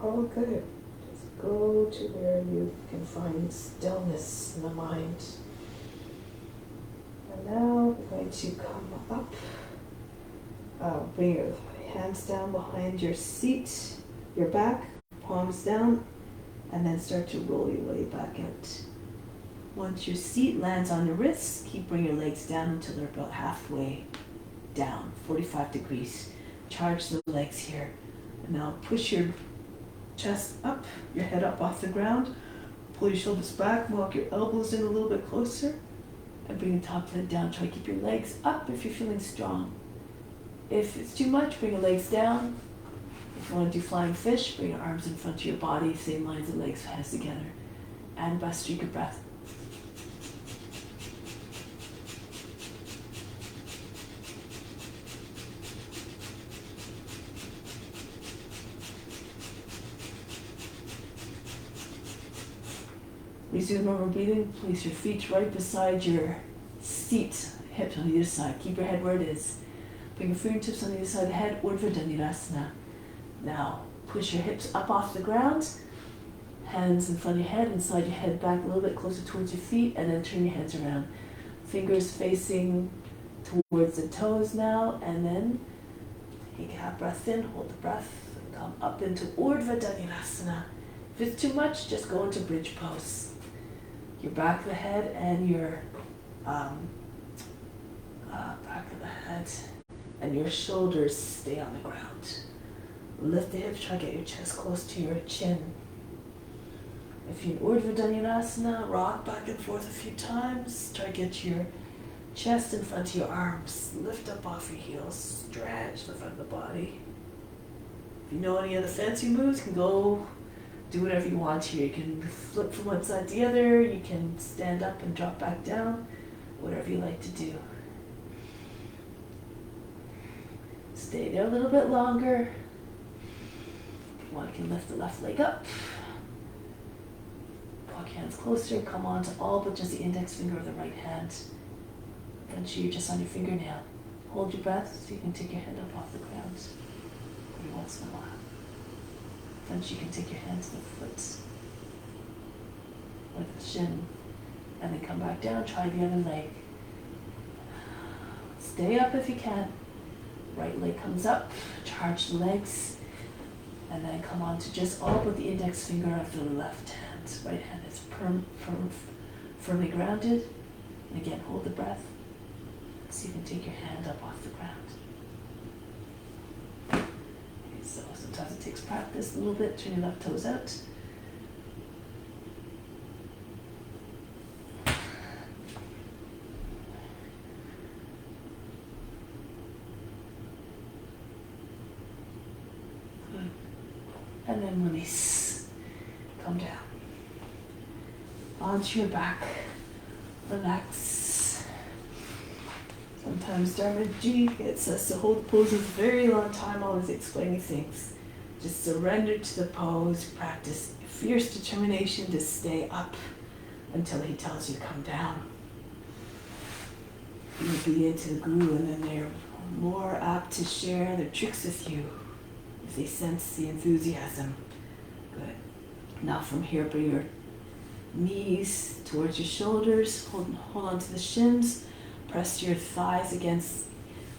All good. Just go to where you can find stillness in the mind. And now we're going to come up. Bring your hands down behind your seat, your back, palms down, and then start to roll your way back out. Once your seat lands on your wrists, keep bringing your legs down until they're about halfway down, 45 degrees. Charge the legs here. And now push your chest up, your head up off the ground. Pull your shoulders back, walk your elbows in a little bit closer, and bring the top lid down. Try to keep your legs up if you're feeling strong. If it's too much, bring your legs down. If you want to do flying fish, bring your arms in front of your body, same lines of legs, hands together. And by streak of breath. Resume normal breathing. Place your feet right beside your seat, hips on either side. Keep your head where it is. Bring your fingertips on either side of the head, Urdhva Dhanurasana. Now, push your hips up off the ground, hands in front of your head, and slide your head back a little bit closer towards your feet, and then turn your hands around. Fingers facing towards the toes now, and then take a half breath in, hold the breath, and come up into Urdhva Dhanurasana. If it's too much, just go into bridge pose. Your back of the head and your back of the head and your shoulders stay on the ground. Lift the hips, try to get your chest close to your chin. If you're in Urdhva Dhanurasana, rock back and forth a few times. Try to get your chest in front of your arms. Lift up off your heels, stretch the front of the body. If you know any other fancy moves, you can go do whatever you want here. You can flip from one side to the other, you can stand up and drop back down, whatever you like to do. Stay there a little bit longer. If you want, you can lift the left leg up. Walk your hands closer, come on to all but just the index finger of the right hand. Front shoe just on your fingernail. Hold your breath so you can take your hand up off the ground. every once in a while. Then you can take your hand to the foot, like the shin, and then come back down, try the other leg. Stay up if you can. Right leg comes up, charge the legs, and then come on to just all but the index finger of the left hand. Right hand is firmly grounded. And again, hold the breath. So you can take your hand up off the ground. Okay, so sometimes it takes practice a little bit. Turn your left toes out. Good. And then release. Come down. Onto your back. Relax. Sometimes Dharma G gets us to hold poses a very long time, always explaining things. Just surrender to the pose, practice fierce determination to stay up until he tells you to come down. You'll be into the guru, and then they're more apt to share their tricks with you if they sense the enthusiasm. Good. Now from here, bring your knees towards your shoulders, hold on to the shins, press your thighs against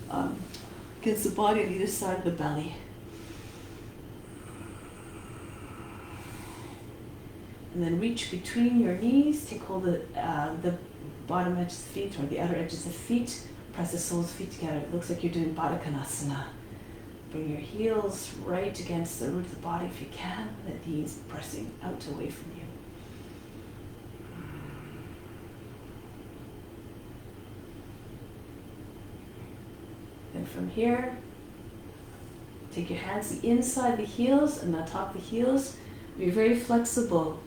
the body on either side of the belly. And then reach between your knees, take hold of the bottom edge of the feet or the outer edges of the feet, press the soles of the feet together. It looks like you're doing Baddha Konasana. Bring your heels right against the root of the body if you can, the knees pressing out away from you. And from here, take your hands inside the heels and on top of the heels. Be very flexible.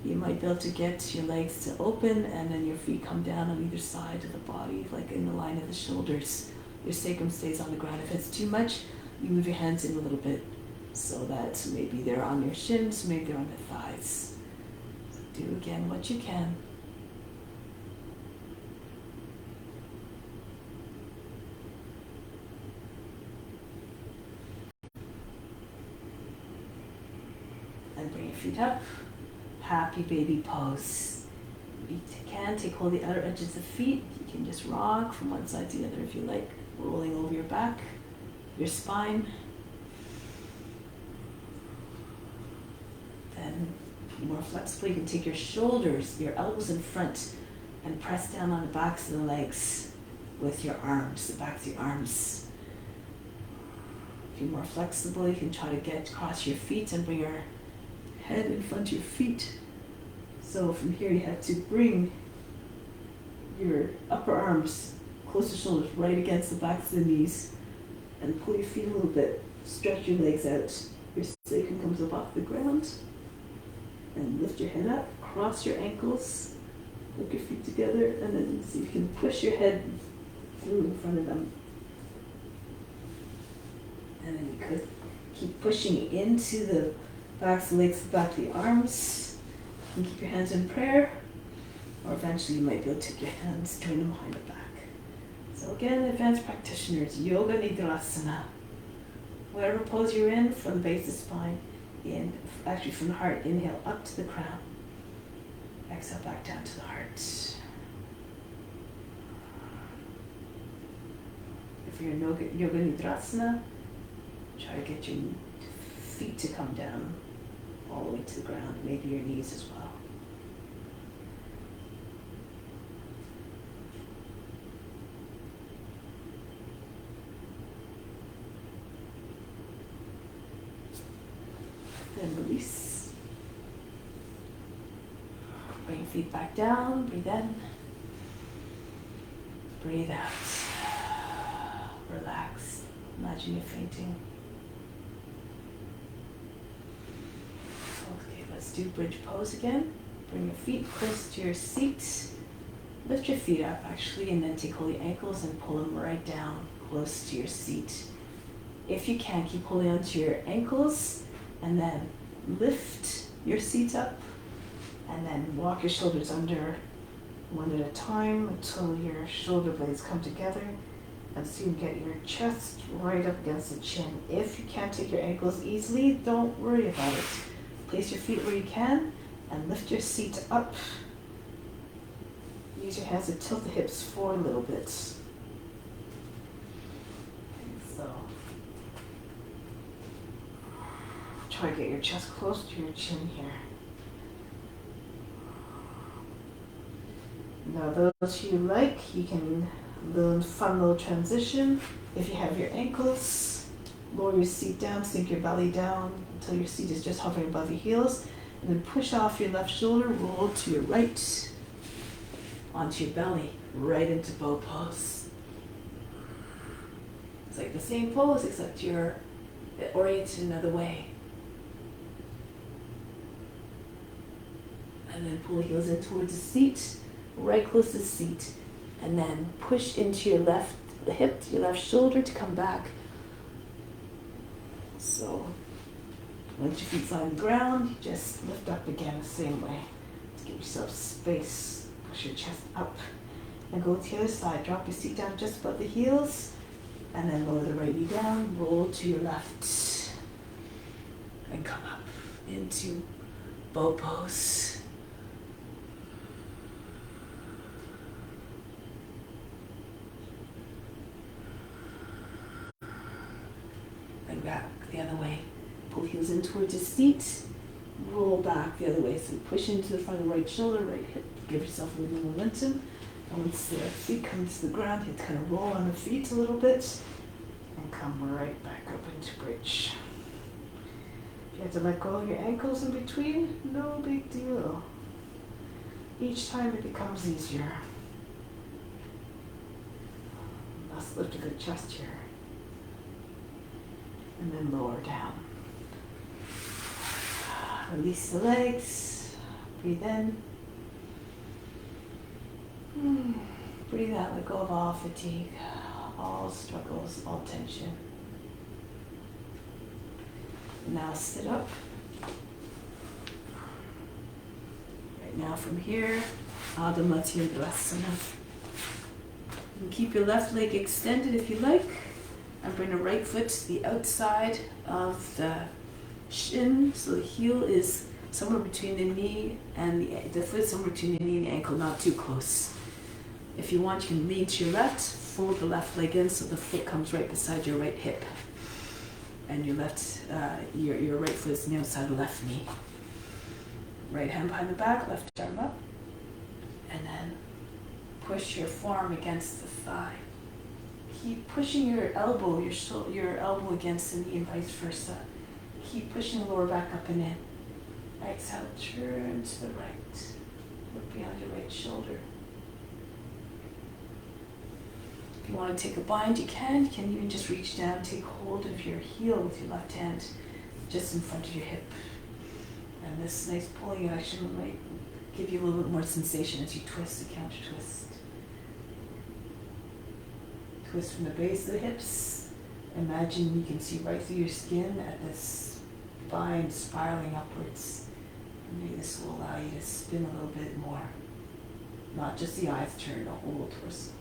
You might be able to get your legs to open and then your feet come down on either side of the body, like in the line of the shoulders. Your sacrum stays on the ground. If it's too much, you move your hands in a little bit so that maybe they're on your shins, maybe they're on the thighs. So do again what you can. And bring your feet up. Happy baby pose. If you can, take hold of the outer edges of the feet. You can just rock from one side to the other if you like, rolling over your back, your spine. Then, more flexible, you can take your shoulders, your elbows in front, and press down on the backs of the legs with your arms, the backs of your arms. If you're more flexible, you can try to get across your feet and bring your head in front of your feet. So from here you have to bring your upper arms close to shoulders, right against the backs of the knees, and pull your feet a little bit. Stretch your legs out. Your sacrum comes up off the ground. And lift your head up, cross your ankles, hook your feet together, and then see if you can push your head through in front of them. And then you could keep pushing into the backs of the legs, the back of the arms. You can keep your hands in prayer, or eventually you might be able to take your hands, join them behind the back. So again, advanced practitioners, Yoga Nidrasana. Whatever pose you're in, from the base of the spine, in, actually from the heart, inhale up to the crown. Exhale back down to the heart. If you're in Yoga Nidrasana, try to get your feet to come down all the way to the ground, maybe your knees as well. Then release. Bring your feet back down, breathe in, breathe out. Relax. Imagine you're fainting. Okay, let's do bridge pose again. Bring your feet close to your seat. Lift your feet up actually, and then take hold of your ankles and pull them right down close to your seat. If you can, keep holding on to your ankles and then lift your seat up and then walk your shoulders under one at a time until your shoulder blades come together. And so you get your chest right up against the chin. If you can't take your ankles easily, don't worry about it. Place your feet where you can and lift your seat up. Use your hands to tilt the hips forward a little bit. So, try to get your chest close to your chin here. Now those you like, you can fun little transition. If you have your ankles, lower your seat down, sink your belly down until your seat is just hovering above your heels, and then push off your left shoulder, roll to your right, onto your belly, right into bow pose. It's like the same pose, except you're oriented another way. And then pull heels in towards the seat, right close to the seat, and then push into your left hip, your left shoulder to come back. So once your feet's on the ground, you just lift up again the same way. To give yourself space, push your chest up, and go to the other side. Drop your seat down just above the heels, and then lower the right knee down, roll to your left, and come up into bow pose. And back the other way. Pull heels in towards your seat, roll back the other way. So push into the front of the right shoulder, right hip, give yourself a little momentum. And once the feet come to the ground, you kind of roll on the feet a little bit and come right back up into bridge. If you have to let go of your ankles in between, no big deal. Each time it becomes easier. Let's lift a good chest here. And then lower down. Release the legs. Breathe in. Breathe out. Let go of all fatigue, all struggles, all tension. Now sit up. Right now from here, Adho Mukha Svanasana. You can keep your left leg extended if you like. And bring the right foot to the outside of the shin, so the heel is somewhere between the knee and the foot somewhere between the knee and the ankle, not too close. If you want, you can lean to your left, fold the left leg in so the foot comes right beside your right hip, and your left, your right foot is on the outside of the left knee. Right hand behind the back, left arm up, and then push your forearm against the thigh. Keep pushing your elbow, your elbow against the knee and vice versa. Keep pushing the lower back up and in. Exhale, turn to the right. Look beyond your right shoulder. If you want to take a bind, you can. You can even just reach down, take hold of your heel with your left hand just in front of your hip. And this nice pulling action might give you a little bit more sensation as you twist the counter twist. Twist from the base of the hips. Imagine you can see right through your skin at this spine spiraling upwards. And maybe this will allow you to spin a little bit more. Not just the eyes turn, the whole torso.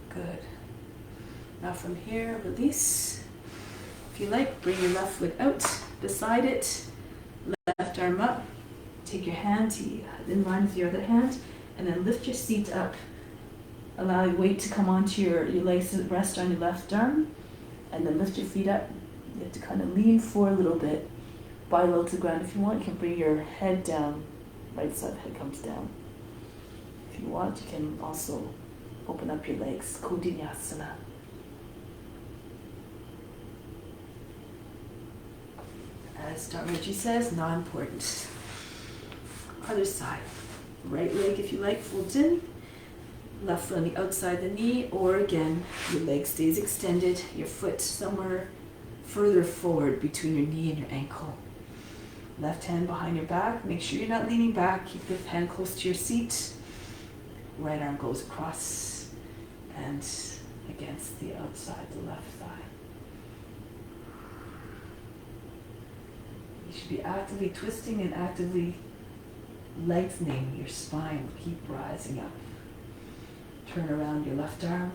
Good. Now from here, release. If you like, bring your left foot out beside it, left arm up, take your hand in line with your other hand, and then lift your seat up. Allow your weight to come onto your legs to rest on your left arm, and then lift your feet up. You have to kind of lean forward a little bit, body low to the ground. If you want, you can bring your head down, right side of the head comes down. If you want, you can also open up your legs, Kodinyasana. As Dharma Yoga says, not important. Other side. Right leg, if you like, folds in. Left foot on the outside of the knee, or again, your leg stays extended, your foot somewhere further forward between your knee and your ankle. Left hand behind your back. Make sure you're not leaning back. Keep the hand close to your seat. Right arm goes across and against the outside, the left thigh. You should be actively twisting and actively lengthening your spine. Keep rising up. Turn around your left arm.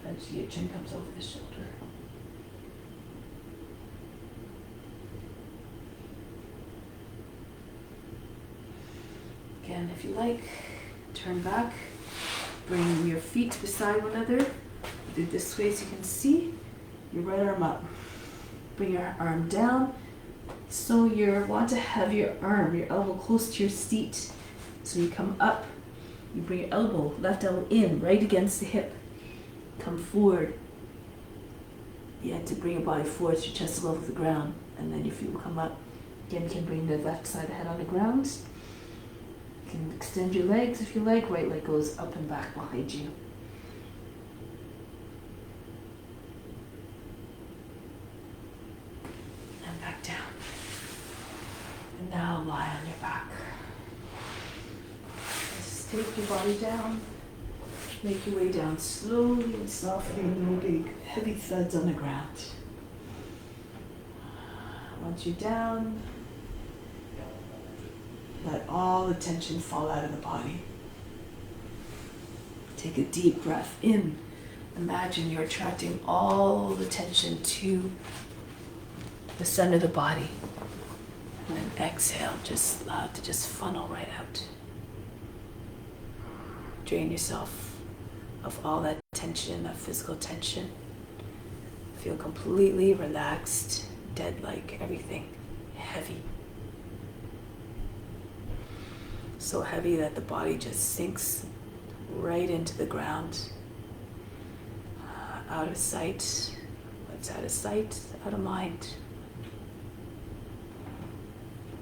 Eventually your chin comes over the shoulder. Again, if you like, turn back. Bring your feet beside one another. Do it this way so you can see. Your right arm up. Bring your arm down. So you want to have your arm, your elbow close to your seat. So you come up. You bring your elbow, left elbow in, right against the hip. Come forward. You have to bring your body forward so your chest is level with the ground. And then your feet will come up. Again, you can bring the left side of the head on the ground. You can extend your legs if you like. Right leg goes up and back behind you. And back down. And now lie on your back. Just take your body down. Make your way down slowly and softly. No big heavy thuds on the ground. Once you're down, let all the tension fall out of the body. Take a deep breath in. Imagine you're attracting all the tension to the center of the body. And then exhale, just allow it to just funnel right out. Drain yourself of all that tension, that physical tension. Feel completely relaxed, dead-like, everything heavy. So heavy that the body just sinks right into the ground. Out of sight. What's out of sight? Out of mind.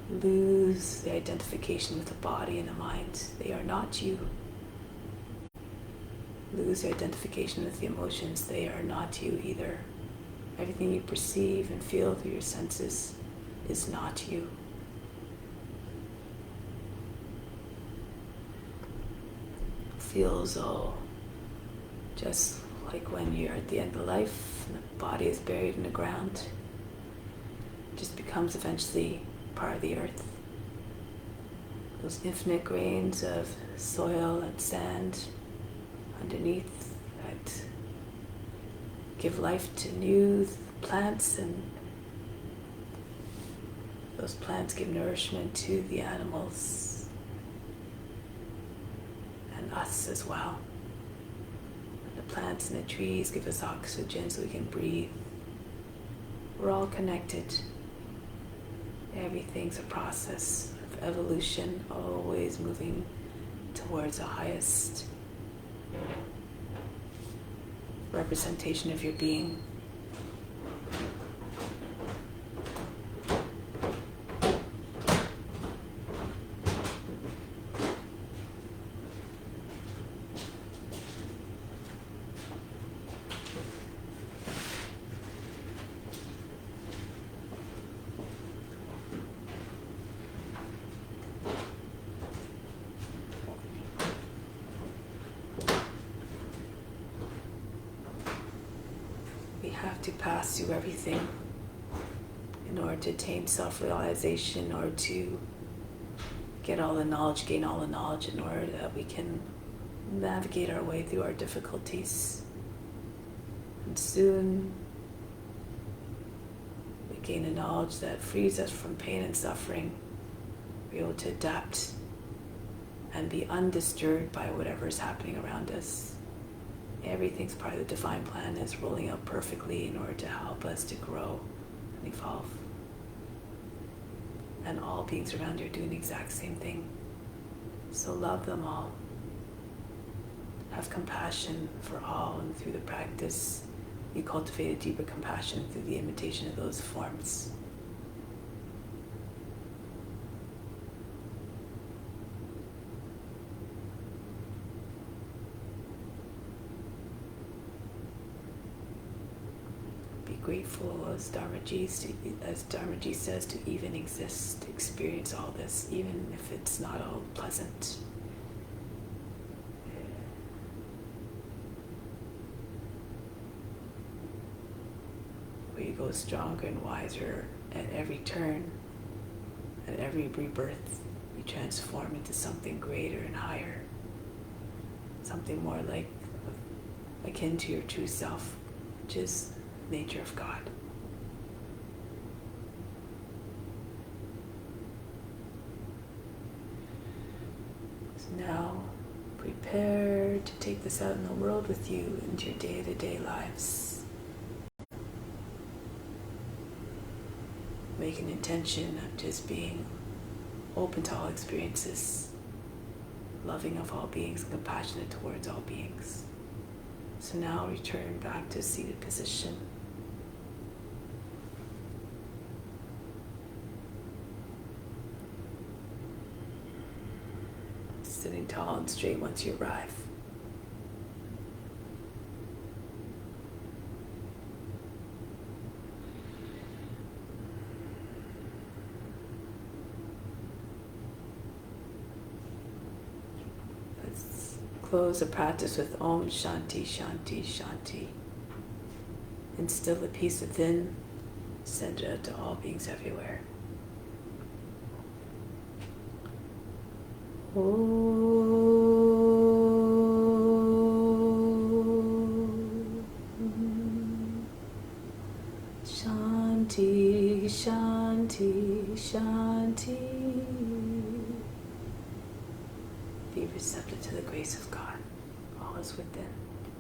Lose the identification with the body and the mind. They are not you. Lose the identification with the emotions. They are not you either. Everything you perceive and feel through your senses is not you. Feels all just like when you're at the end of life and the body is buried in the ground. It just becomes eventually part of the earth. Those infinite grains of soil and sand underneath that give life to new plants, and those plants give nourishment to the animals and us as well. And the plants and the trees give us oxygen so we can breathe. We're all connected. Everything's a process of evolution, always moving towards the highest representation of your being. To pass through everything in order to attain self-realization, or to get all the knowledge, gain all the knowledge, in order that we can navigate our way through our difficulties. And soon we gain a knowledge that frees us from pain and suffering. We're able to adapt and be undisturbed by whatever is happening around us. Everything's part of the divine plan, is rolling out perfectly in order to help us to grow and evolve. And all beings around you are doing the exact same thing. So love them all. Have compassion for all, and through the practice, you cultivate a deeper compassion through the imitation of those forms. Grateful as Dharma Ji says, to even exist, to experience all this, even if it's not all pleasant. grow stronger and wiser at every turn, at every rebirth. You transform into something greater and higher, something more like akin to your true self, which is the nature of God. So now prepare to take this out in the world with you into your day-to-day lives. Make an intention of just being open to all experiences, loving of all beings, and compassionate towards all beings. So now return back to a seated position. Sitting tall and straight once you arrive. Let's close the practice with Om Shanti Shanti Shanti. Instill the peace within, send it out to all beings everywhere. Shanti, Shanti, Shanti. Be receptive to the grace of God. All is within.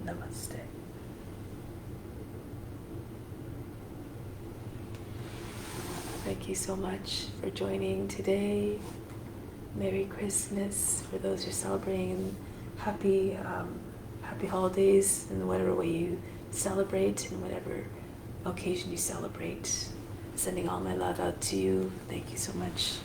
Namaste. Thank you so much for joining today. Merry Christmas for those who are celebrating. Happy holidays in whatever way you celebrate, in whatever occasion you celebrate. Sending all my love out to you. Thank you so much.